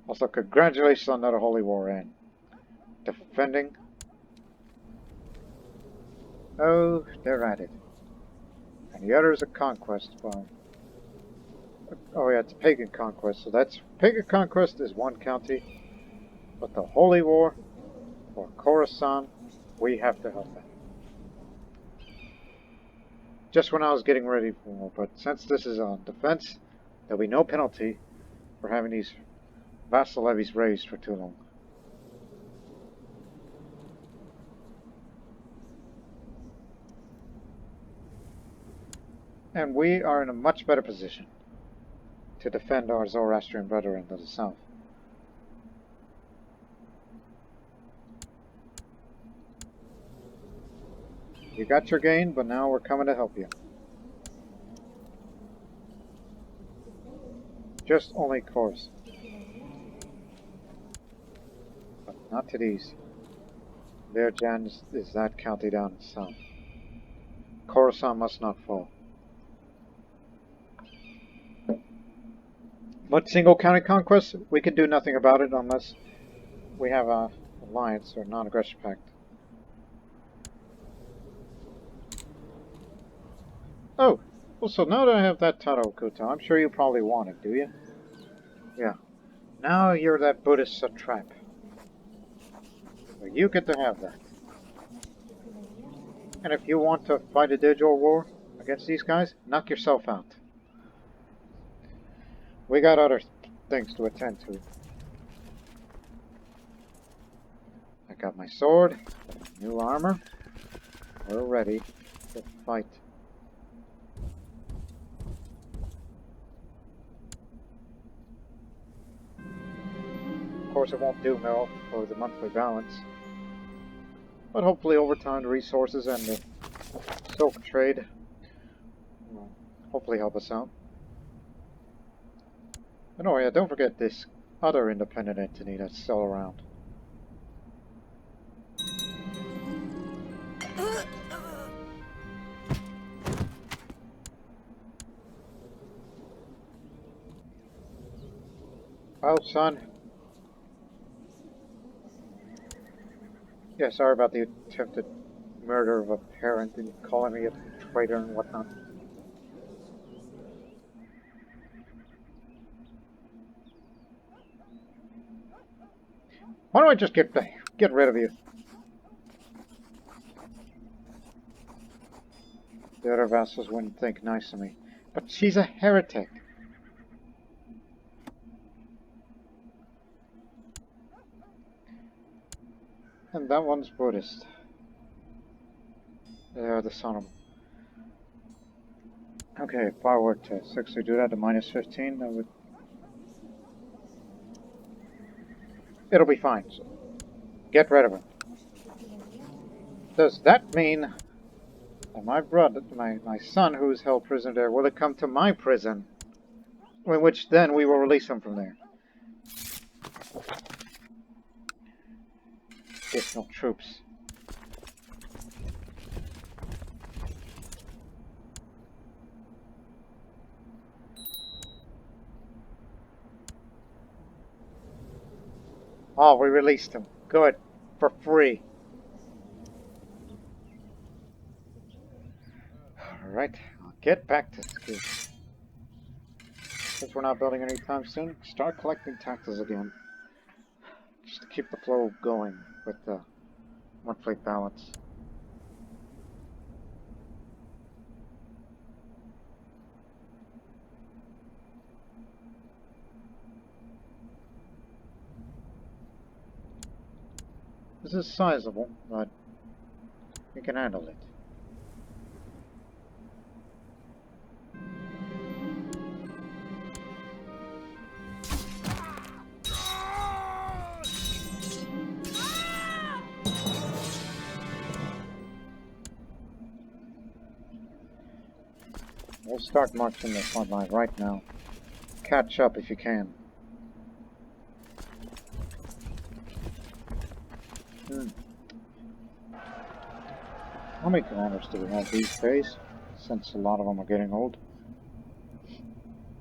Also, congratulations on another holy war, and defending. Oh, they're at it. And the other is a conquest by... Oh yeah, it's a pagan conquest. So that's... Pagan conquest is one county. But the holy war for Khorasan, we have to help them. Just when I was getting ready for war, but since this is on defense, there'll be no penalty for having these vassal levies raised for too long. And we are in a much better position to defend our Zoroastrian brethren to the south. You got your gain, but now we're coming to help you. Just only Khors. But not to these. Their Jan is that county down in the south. Khorasan must not fall. But single county conquest, we can do nothing about it unless we have an alliance or non-aggression pact. Oh, well, so now that I have that title, Kuta, I'm sure you probably want it, do you? Yeah. Now you're that Buddhist Satrap. So you get to have that. And if you want to fight a digital war against these guys, knock yourself out. We got other things to attend to. I got my sword, new armor. We're ready to fight. Of course, it won't do well for the monthly balance. But hopefully over time the resources and the silk trade will hopefully help us out. And oh yeah, don't forget this other independent entity that's still around. Oh, son. Yeah, sorry about the attempted murder of a parent and calling me a traitor and whatnot. Why don't I just get rid of you? The other vassals wouldn't think nice of me. But she's a heretic. And that one's Buddhist. They're the son of them. Okay, firework test. 6, we do that to minus 15, that would... It'll be fine. So get rid of him. Does that mean that my brother, my son who is held prisoner there, will come to my prison? In which then we will release him from there. Additional troops. Oh, we released him. Good. For free. Alright, I'll get back to school. Since we're not building anytime soon, start collecting taxes again. Just to keep the flow going with the monthly balance. This is sizable, but we can handle it. We'll start marching the front line right now. Catch up if you can. How many commanders do we have these days? Since a lot of them are getting old.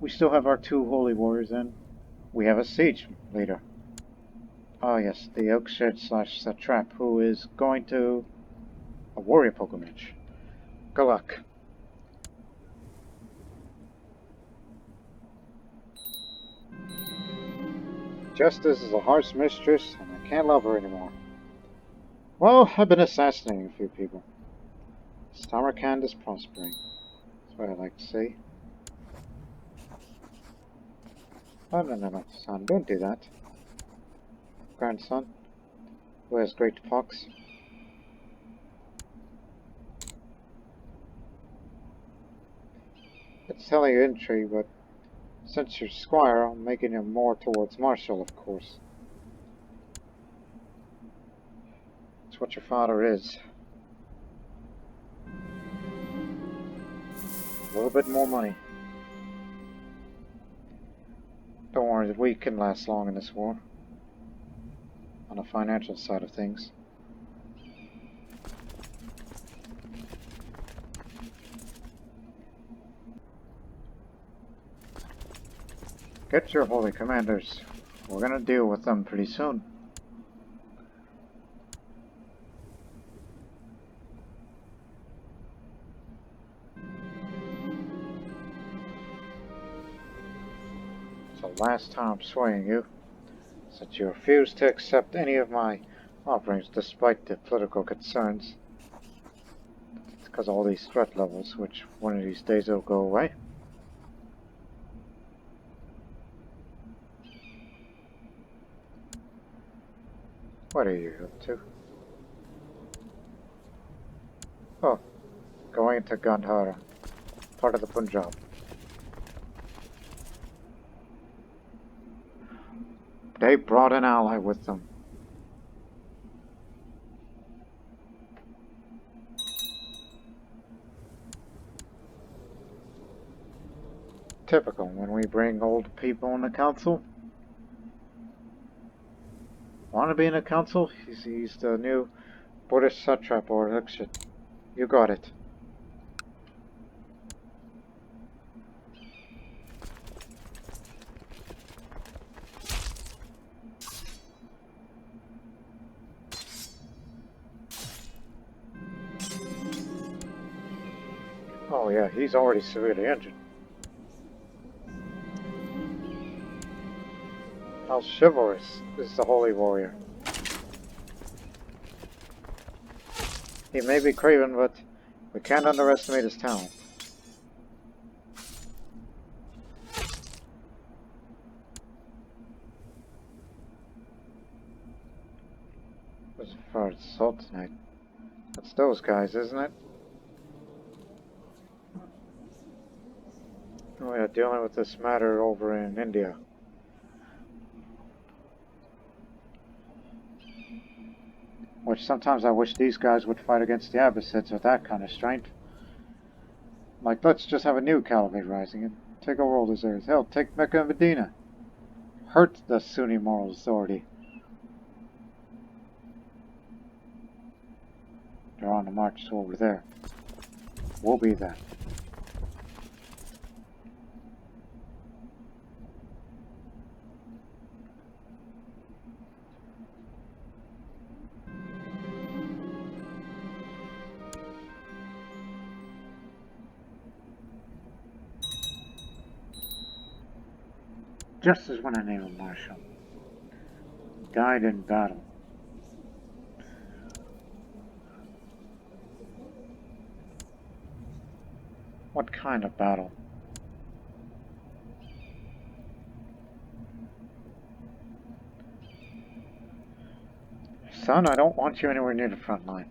We still have our 2 holy warriors in. We have a siege leader. Oh yes, the Ikhshids / Satrap, who is going to a warrior pilgrimage. Good luck. Justice is a harsh mistress, and I can't love her anymore. Well, I've been assassinating a few people. Samarkand is prospering. That's what I like to say. Oh, no, son, don't do that. Grandson, who has great pox. It's telling you intrigue, but since you're squire, I'm making you more towards martial, of course. It's what your father is. A little bit more money. Don't worry, we can last long in this war. On the financial side of things. Get your holy commanders. We're gonna deal with them pretty soon. It's the last time I'm swaying you, since you refuse to accept any of my offerings despite the political concerns. It's because of all these threat levels, which one of these days will go away. What are you up to? Oh, going to Gandhara, part of the Punjab. They brought an ally with them. Typical when we bring old people in the council. Want to be in the council? He's the new Buddhist Satrap or Ikhshid. You got it. yeah, he's already severely injured. How chivalrous is the holy warrior. He may be craven, but we can't underestimate his talent. As far as assault tonight, that's those guys, isn't it? We are dealing with this matter over in India. Which sometimes I wish these guys would fight against the Ikhshids with that kind of strength. Like, let's just have a new caliphate rising and take over all these areas. Hell, take Mecca and Medina. Hurt the Sunni moral authority. They're on the march to over there. We'll be there. Just as when I named a marshal. Died in battle. What kind of battle? Son, I don't want you anywhere near the front line.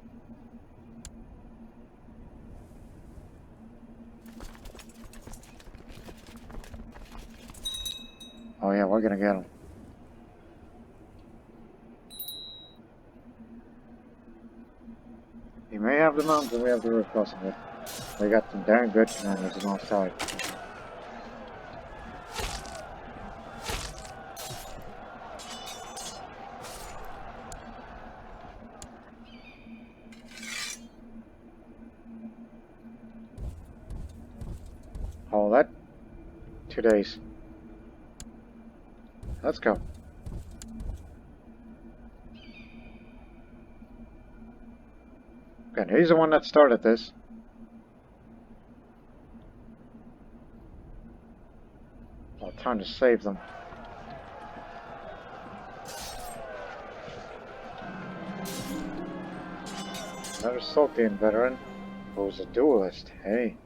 Oh yeah, we're gonna get him. He may have the mountains and we have the river crossing it. We got some darn good commanders alongside. All that? 2 days. Let's go. Again, he's the one that started this. Well, time to save them. Another Sogdian veteran who's a duelist. Hey.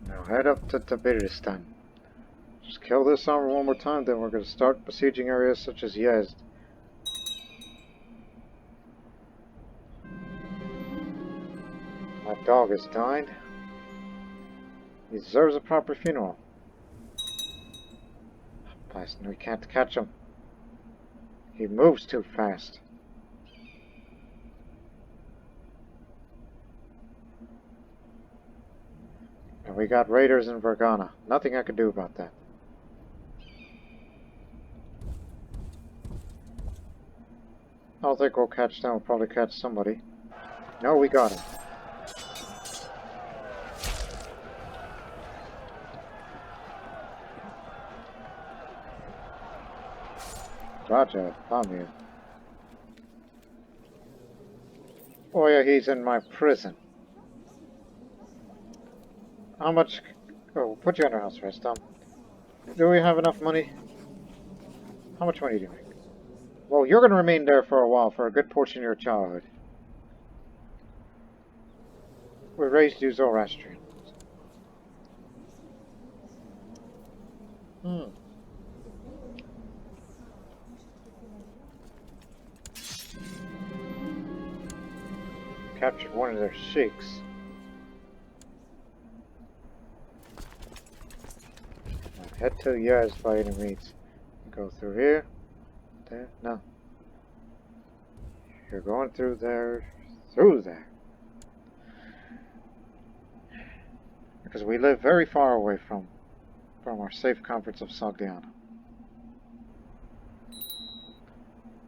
Now head up to Tabiristan. Just kill this armor one more time, then we're going to start besieging areas such as Yezd. My dog has died. He deserves a proper funeral. Blasting, we can't catch him. He moves too fast. And we got raiders in Vergana. Nothing I can do about that. I don't think we'll catch them. We'll probably catch somebody. No, we got him. Raja, Pamir. Oh yeah, he's in my prison. How much... Oh, we'll put you under house arrest, Tom. Do we have enough money? How much money do you make? Well, you're going to remain there for a while, for a good portion of your childhood. We raised you Zoroastrian. Captured one of their sheiks. Now head to Yaz by any means. Go through here. There? No. You're going through there. Through there. Because we live very far away from our safe comforts of Sogdiana.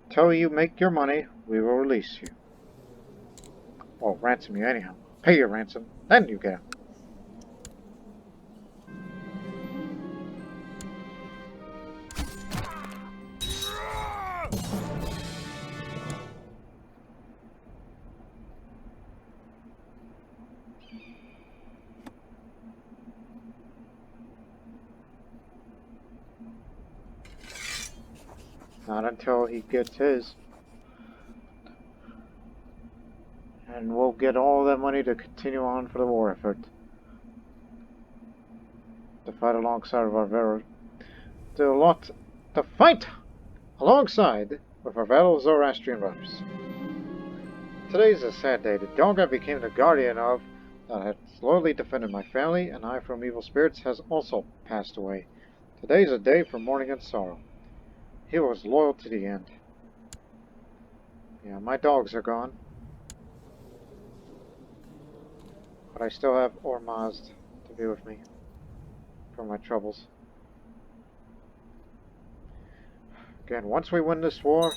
Till you make your money, we will release you. Well, ransom you anyhow. Pay your ransom, then you get him. Not until he gets his. And we'll get all that money to continue on for the war effort. To fight alongside of our very... To fight alongside with our fellow Zoroastrian brothers. Today is a sad day. The dog I became the guardian of, that had slowly defended my family and I from evil spirits, has also passed away. Today is a day for mourning and sorrow. He was loyal to the end. Yeah, my dogs are gone. But I still have Ormazd to be with me for my troubles. Again, once we win this war,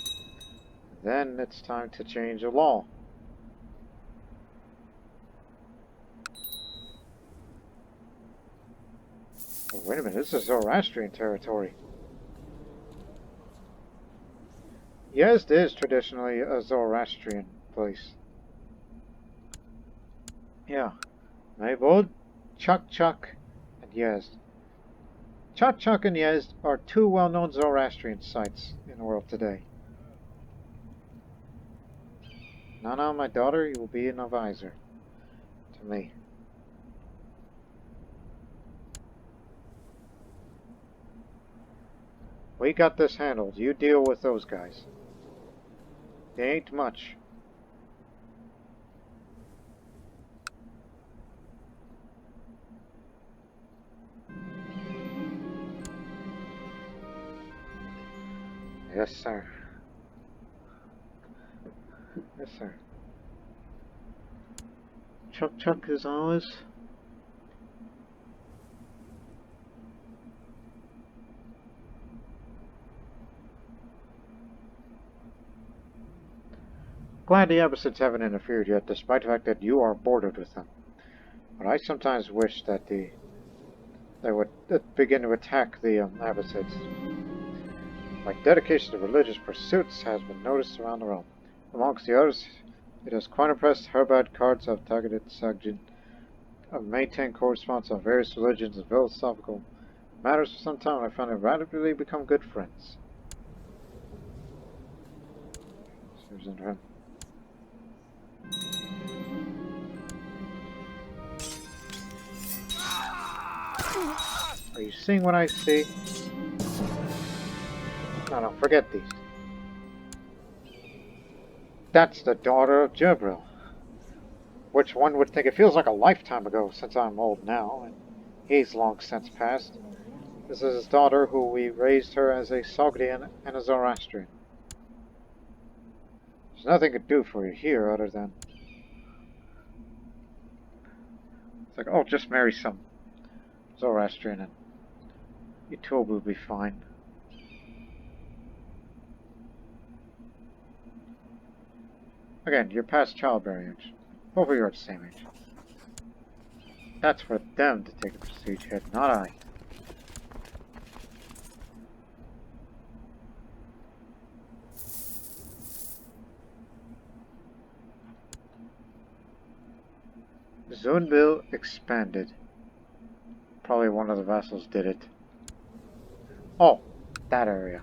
then it's time to change the law. Oh, wait a minute, this is Zoroastrian territory. Yezd is traditionally a Zoroastrian place. Yeah. Maybod, Chuk, and Yezd. Chuk and Yezd are two well-known Zoroastrian sites in the world today. Nana, my daughter, you will be an advisor to me. We got this handled. You deal with those guys. They ain't much. Yes, sir. Yes, sir. Chuk as always. Glad the Ikhshids haven't interfered yet, despite the fact that you are bordered with them. But I sometimes wish that they would begin to attack the Ikhshids. My dedication to religious pursuits has been noticed around the realm. Amongst the others, it has quite impressed Herbad cards of targeted Sogdian, have maintained correspondence on various religions and philosophical matters for some time. I found it rapidly become good friends. Are you seeing what I see? No, forget these. That's the daughter of Jibril. Which one would think it feels like a lifetime ago, since I'm old now, and he's long since passed. This is his daughter, who we raised her as a Sogdian and a Zoroastrian. There's nothing to do for you here other than... It's like, oh, just marry some Zoroastrian and you two will be fine. Again, you're past childbearing age. Both of you are at the same age. That's for them to take the prestige hit, not I. Zunbil expanded. Probably one of the vassals did it. Oh, that area.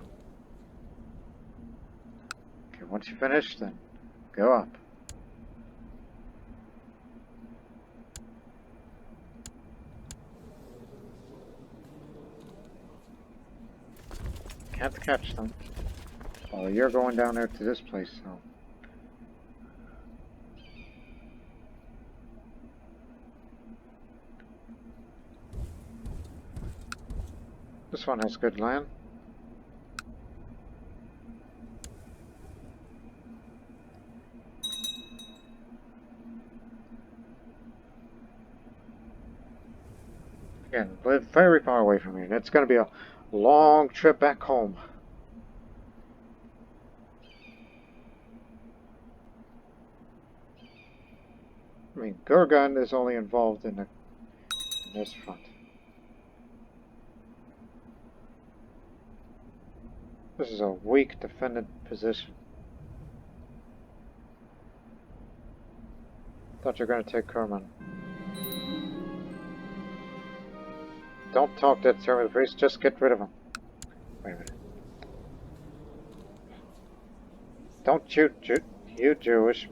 Okay, once you finish, then go up. Can't catch them. Oh, you're going down there to this place, so... This one has good land. Again, live very far away from here, and it's going to be a long trip back home. I mean, Gurgun is only involved in this front. This is a weak defended position. Thought you were going to take Kerman. Don't talk that term with the priest, just get rid of him. Wait a minute. Don't you Jewish,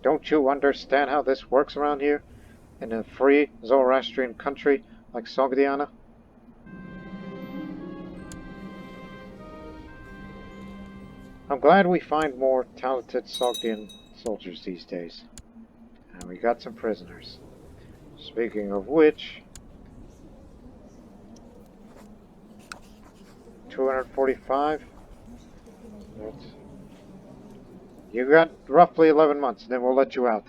don't you understand how this works around here? In a free Zoroastrian country like Sogdiana? I'm glad we find more talented Sogdian soldiers these days. And we got some prisoners. Speaking of which, 245. You got roughly 11 months, then we'll let you out.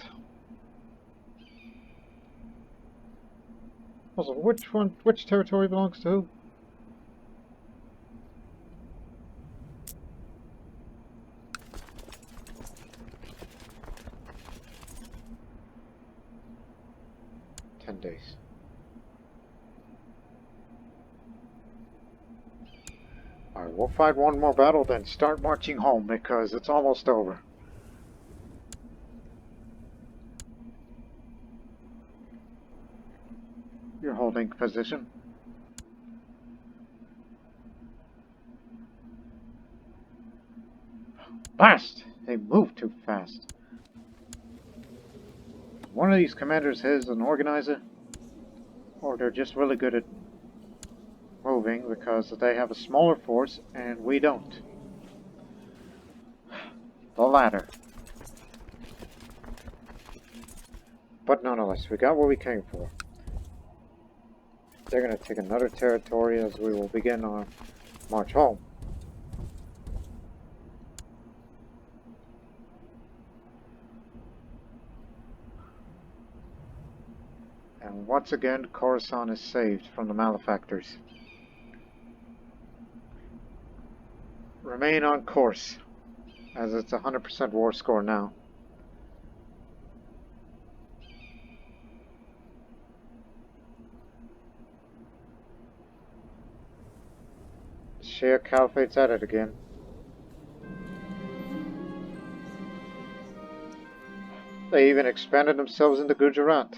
Also, which territory belongs to who? Days. Alright, we'll fight one more battle, then start marching home because it's almost over. You're holding position. Blast! They move too fast. One of these commanders is an organizer, or they're just really good at moving because they have a smaller force and we don't. The latter. But nonetheless, we got what we came for. They're going to take another territory as we will begin our march home. And once again, Khorasan is saved from the malefactors. Remain on course, as it's a 100% war score now. Shia Caliphate's at it again. They even expanded themselves into Gujarat.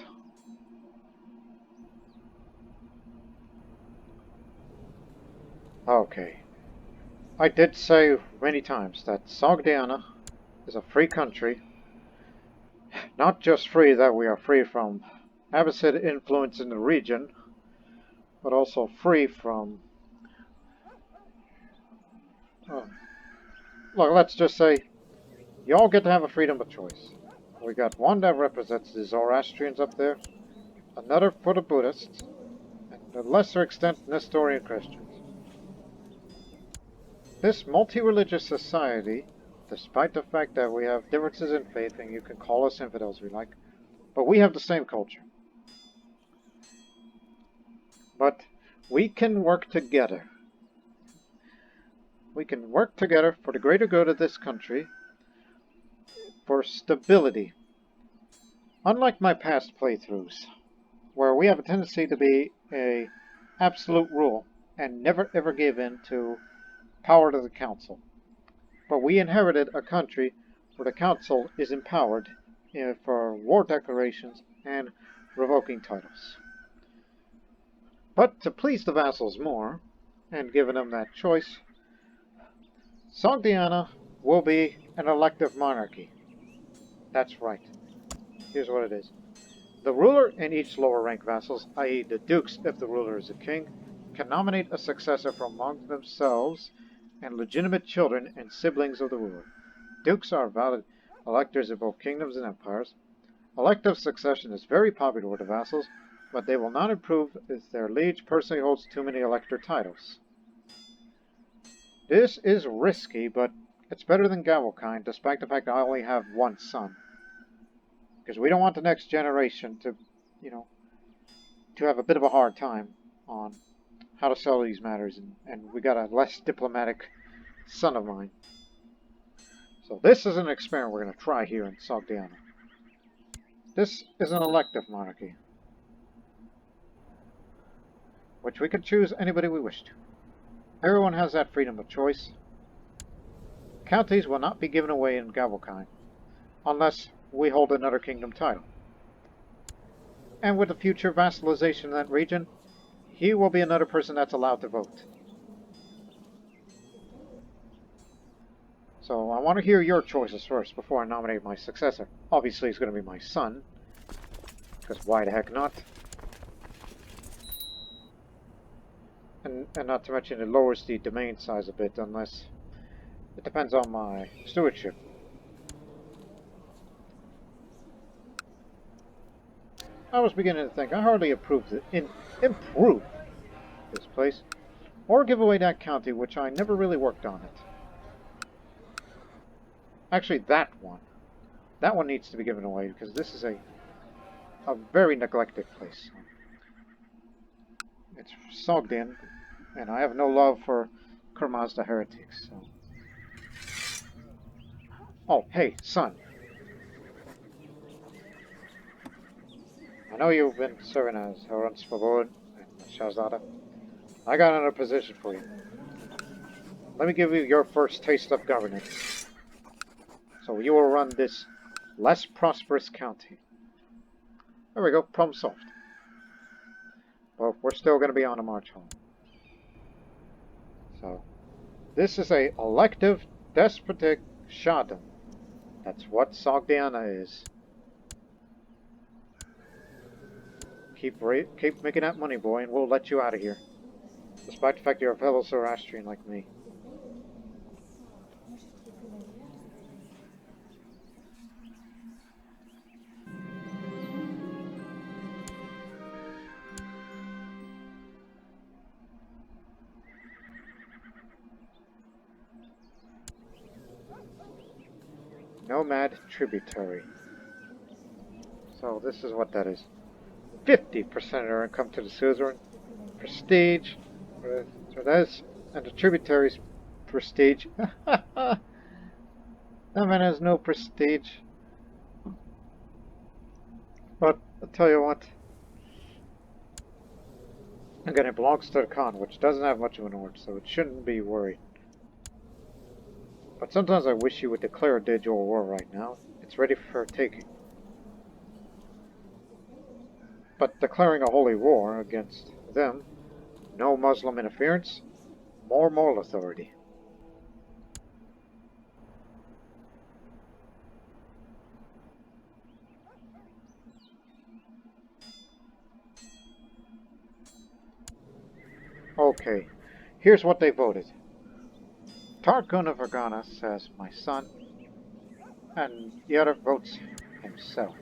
Okay. I did say many times that Sogdiana is a free country. Not just free that we are free from Abbasid influence in the region, but also free from... look, let's just say, you all get to have a freedom of choice. We got one that represents the Zoroastrians up there, another for the Buddhists, and to a lesser extent Nestorian Christians. This multi-religious society, despite the fact that we have differences in faith, and you can call us infidels if you like, but we have the same culture. But we can work together. We can work together for the greater good of this country, for stability. Unlike my past playthroughs, where we have a tendency to be a absolute rule and never ever give in to power to the council. But we inherited a country where the council is empowered for war declarations and revoking titles. But to please the vassals more, and giving them that choice, Sogdiana will be an elective monarchy. That's right. Here's what it is. The ruler and each lower rank vassals, i.e. the dukes if the ruler is a king, can nominate a successor from among themselves and legitimate children and siblings of the ruler. Dukes are valid electors of both kingdoms and empires. Elective succession is very popular with the vassals, but they will not approve if their liege personally holds too many elector titles. This is risky, but it's better than Gavelkind, despite the fact that I only have one son. Because we don't want the next generation to, to have a bit of a hard time on how to settle these matters, and we got a less diplomatic son of mine. So this is an experiment we're going to try here in Sogdiana. This is an elective monarchy, which we can choose anybody we wish to. Everyone has that freedom of choice, Counties will not be given away in Gavelkind unless we hold another kingdom title. And with the future vassalization in that region, he will be another person that's allowed to vote. So I want to hear your choices first before I nominate my successor. Obviously it's going to be my son, because why the heck not? And not to mention it lowers the domain size a bit, unless it depends on my stewardship. I was beginning to think I hardly improve this place, or give away that county, which I never really worked on it. Actually, that one needs to be given away because this is a very neglected place. It's Sogdian, and I have no love for Kurmaz the heretics. So. Oh, hey, son. I know you've been serving as Haran Spavod and Shahzada. I got another position for you. Let me give you your first taste of governance. So you will run this less prosperous county. There we go, problem solved. But we're still going to be on a march home. So, this is a elective despotic Shahdom. That's what Sogdiana is. Keep making that money, boy, and we'll let you out of here. Despite the fact you're a fellow Zoroastrian like me. Nomad tributary. So this is what that is. 50% of their income to the suzerain. Prestige. So that is, and the tributaries prestige. That man has no prestige. But I'll tell you what. Again, it belongs to the Khan, which doesn't have much of an order, so it shouldn't be worried. But sometimes I wish you would declare a digital war right now. It's ready for taking. But declaring a holy war against them, no Muslim interference, more moral authority. Okay, here's what they voted. Tarkun of Organa says my son, and the other votes himself.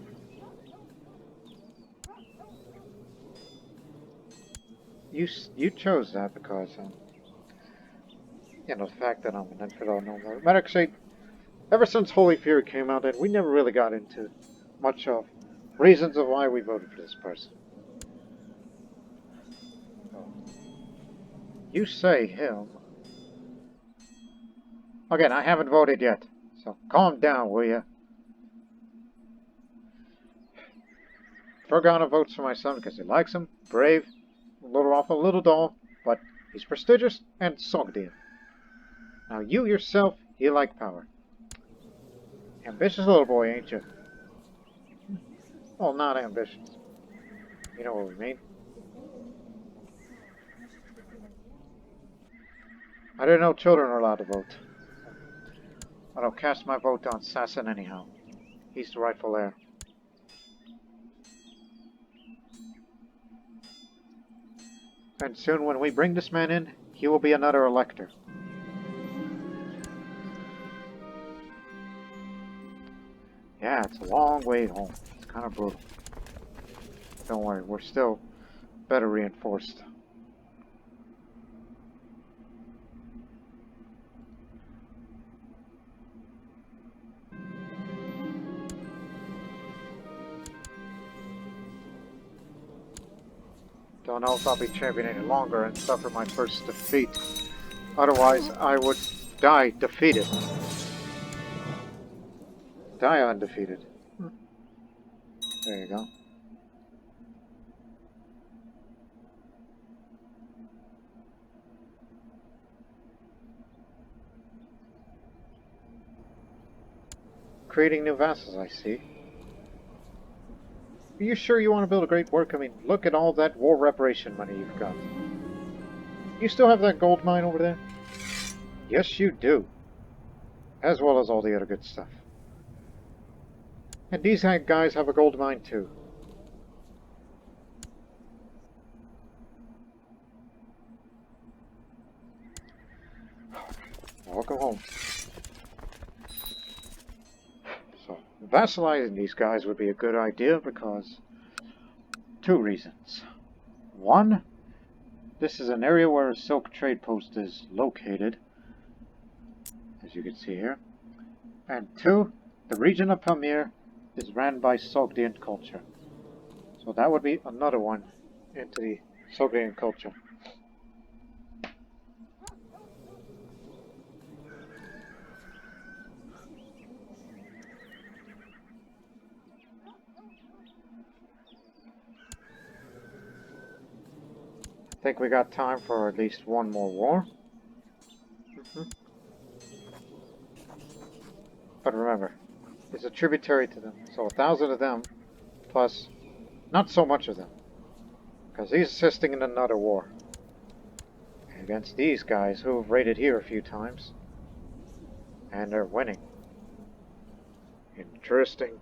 You chose that because, you know, the fact that I'm an infidel no more. Actually, ever since Holy Fury came out, and we never really got into much of reasons of why we voted for this person. So, you say him. Again, I haven't voted yet, so calm down, will ya? Fergana votes for my son because he likes him, brave, a little rough, a little dull, but he's prestigious and Sogdian. Now you yourself, you like power. Ambitious little boy, ain't you? Well, not ambitious. You know what we mean. I didn't know children are allowed to vote. But I'll cast my vote on Sasson anyhow. He's the rightful heir. And soon when we bring this man in, he will be another elector. Yeah, it's a long way home. It's kind of brutal. Don't worry, we're still better reinforced. Don't know if I'll be champion any longer and suffer my first defeat. Otherwise, I would die defeated. Die undefeated. There you go. creating new vassals, I see. Are you sure you want to build a great work? I mean, look at all that war reparation money you've got. You still have that gold mine over there? Yes, you do. As well as all the other good stuff. And these guys have a gold mine too. Welcome home. So, vassalizing these guys would be a good idea because... two reasons. One, this is an area where a silk trade post is located, as you can see here. And two, the region of Pamir is ran by Sogdian culture. So that would be another one into the Sogdian culture. I think we got time for at least one more war. But remember, it's a tributary to them. So 1,000 of them, plus not so much of them. Because he's assisting in another war. Against these guys who have raided here a few times. And they're winning. Interesting.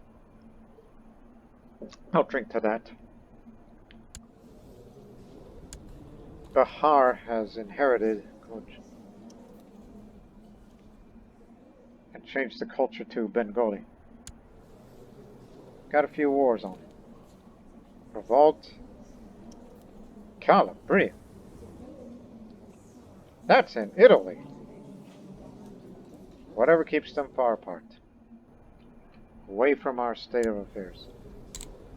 I'll drink to that. Bahar has inherited and changed the culture to Bengali. Got a few wars on it. Revolt. Calabria. That's in Italy. Whatever keeps them far apart. Away from our state of affairs.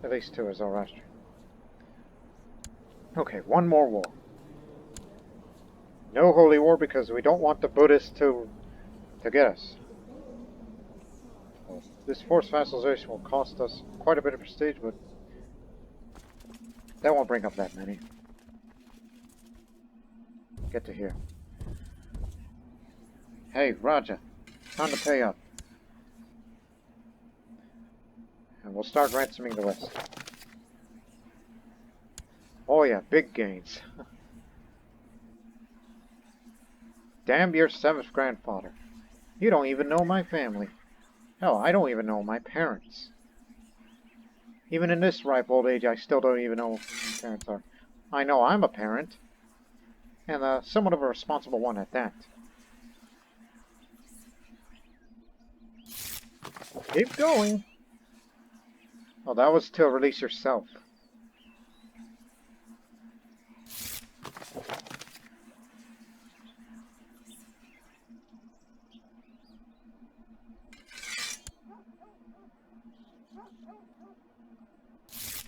At least to a Zoroastrian. Okay, one more war. No holy war because we don't want the Buddhists to get us. Well, this forced vassalization will cost us quite a bit of prestige, but that won't bring up that many. Get to here. Hey, Raja, time to pay up. And we'll start ransoming the West. Oh yeah, big gains. Damn your 7th grandfather. You don't even know my family. Hell, I don't even know my parents. Even in this ripe old age, I still don't even know who my parents are. I know I'm a parent. And somewhat of a responsible one at that. Keep going. Oh, that was to release yourself.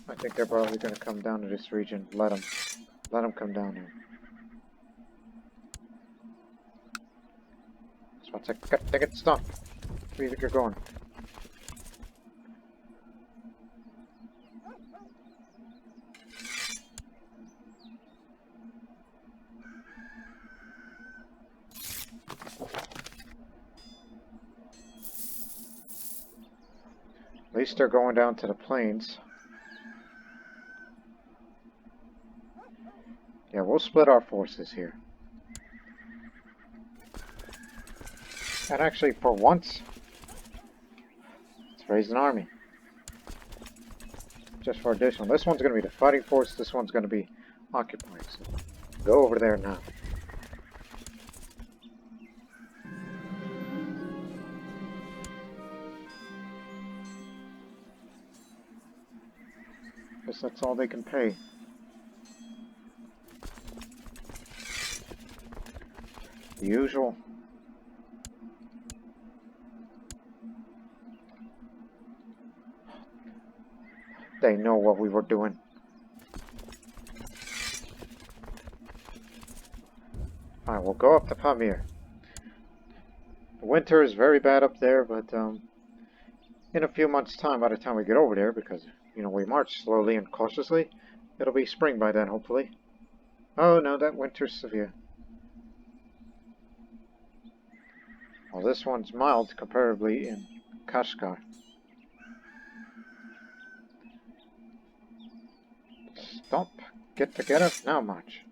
I think they're probably going to come down to this region. Let them come down here. Just one sec. Take it. Stop. Where do you think you're going? At least they're going down to the plains. Yeah, we'll split our forces here. And actually, for once, let's raise an army. Just for additional. This one's going to be the fighting force, this one's going to be occupying. So go over there now. Guess that's all they can pay. The usual. They know what we were doing. Alright, we'll go up to Pamir. The winter is very bad up there, but in a few months' time, by the time we get over there, because, you know, we march slowly and cautiously, it'll be spring by then, hopefully. Oh no, that winter's severe. Well, this one's mild, comparatively, in Kashgar. Stop. Get together. Now march.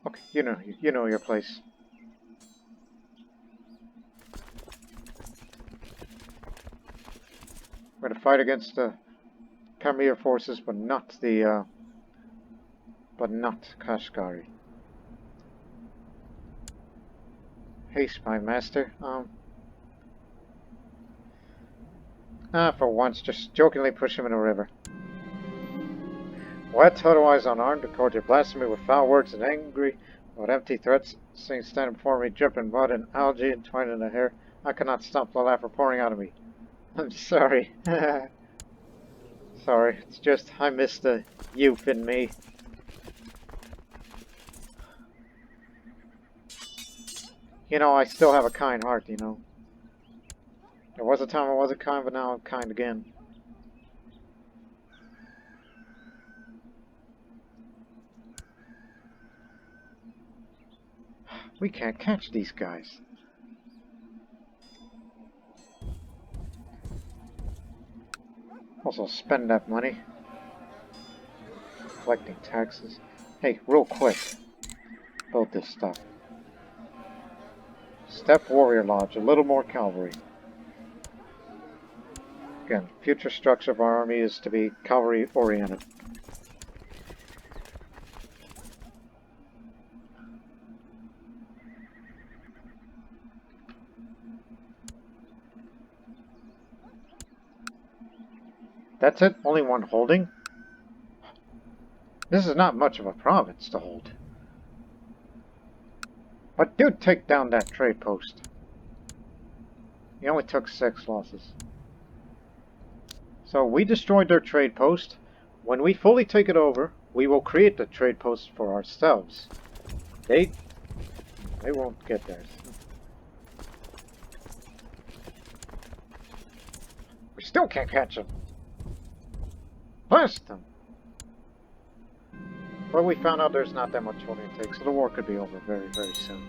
Okay, you know your place. We're gonna fight against the Khmer forces, but not Kashgari. Haste, my master. For once, just jokingly push him in a river. What? Otherwise unarmed, record your blasphemy with foul words and angry, with empty threats, seeing standing before me, dripping mud and algae entwined in the hair. I cannot stop the laughter pouring out of me. I'm sorry. Sorry, it's just I miss the youth in me. You know, I still have a kind heart, you know. There was a time I wasn't kind, but now I'm kind again. We can't catch these guys. Also spend that money. Collecting taxes. Hey, real quick. Build this stuff. Steppe Warrior Lodge, a little more cavalry. Again, future structure of our army is to be cavalry oriented. That's it? Only one holding? This is not much of a province to hold. But do take down that trade post. He only took 6 losses. So we destroyed their trade post. When we fully take it over, we will create the trade post for ourselves. They won't get theirs. We still can't catch them. Blast them! But we found out there's not that much holding it takes, so the war could be over very, very soon.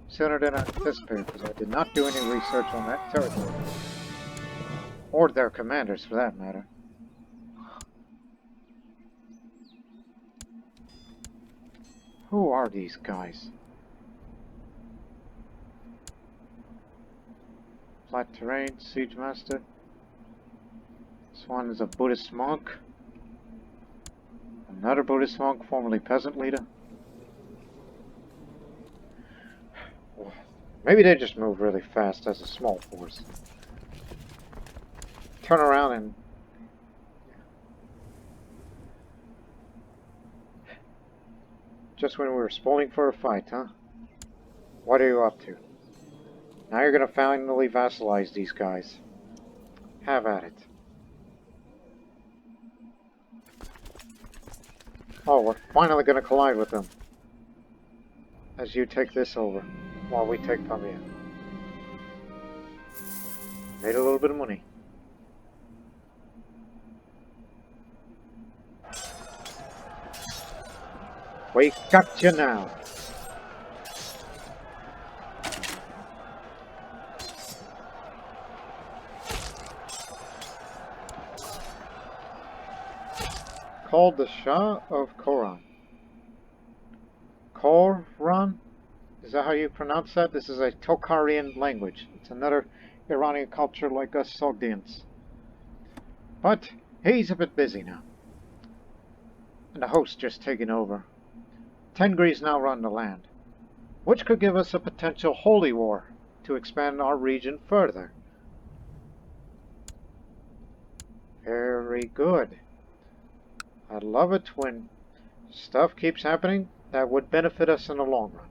Sooner than I anticipated, because I did not do any research on that territory. Or their commanders, for that matter. Who are these guys? Flat terrain, siege master. This one is a Buddhist monk. Another Buddhist monk, formerly peasant leader. Maybe they just move really fast as a small force. Turn around and... Just when we were spoiling for a fight, huh? What are you up to? Now you're gonna finally vassalize these guys. Have at it. Oh, we're finally gonna collide with them. As you take this over, while we take Pamir. Made a little bit of money. We got you now. Called the Shah of Koran. Koran? Is that how you pronounce that? This is a Tokharian language. It's another Iranian culture like us Sogdians. But he's a bit busy now. And the host just taken over. Tengris now run the land, which could give us a potential holy war to expand our region further. Very good. I love it when stuff keeps happening that would benefit us in the long run.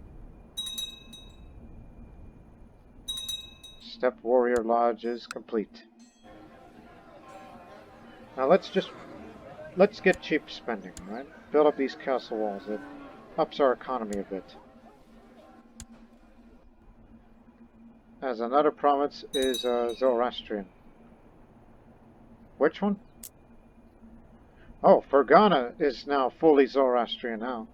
Steppe Warrior Lodge is complete. Now let's get cheap spending, right? Build up these castle walls. It ups our economy a bit. As another province is Zoroastrian. Which one? Oh, Fergana is now fully Zoroastrian now.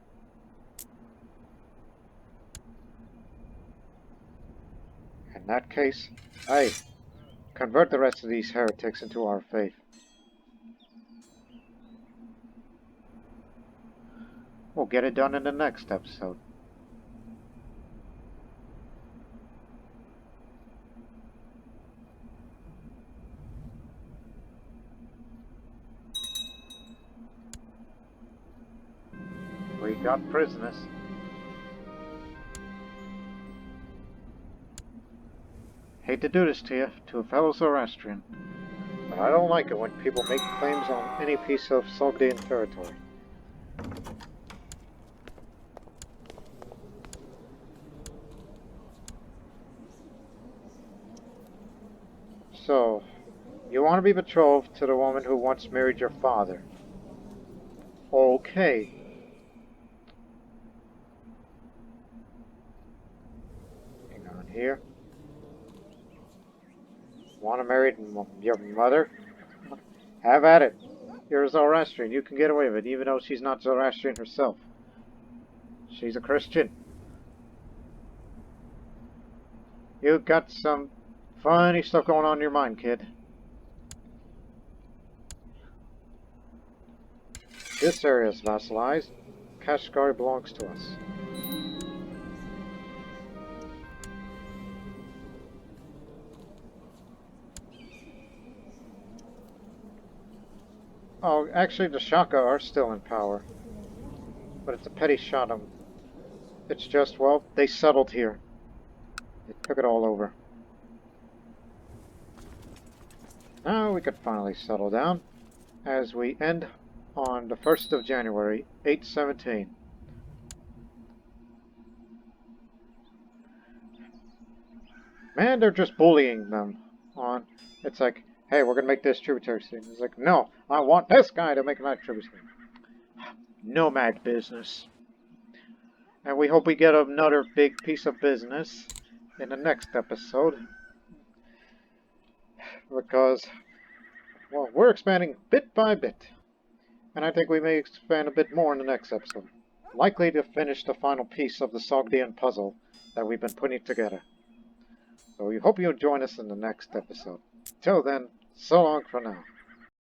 And In that case, hey, convert the rest of these heretics into our faith. We'll get it done in the next episode. We got prisoners. Hate to do this to you, to a fellow Zoroastrian, but I don't like it when people make claims on any piece of Sogdian territory. So, you want to be betrothed to the woman who once married your father. Okay. Hang on here. Want to marry your mother? Have at it. You're a Zoroastrian. You can get away with it, even though she's not Zoroastrian herself. She's a Christian. You've got some funny stuff going on in your mind, kid. This area is vassalized. Kashgar belongs to us. Oh, actually the Shaka are still in power. But it's a petty Shahdom. It's just, well, they settled here. They took it all over. Now we could finally settle down as we end on the 1st of January, 817. Man, they're just bullying them on. It's like, hey, we're gonna make this tributary scene. It's like, no, I want this guy to make my tributary. Nomad business. And we hope we get another big piece of business in the next episode. Because, well, we're expanding bit by bit. And I think we may expand a bit more in the next episode. Likely to finish the final piece of the Sogdian puzzle that we've been putting together. So we hope you'll join us in the next episode. Till then, so long for now.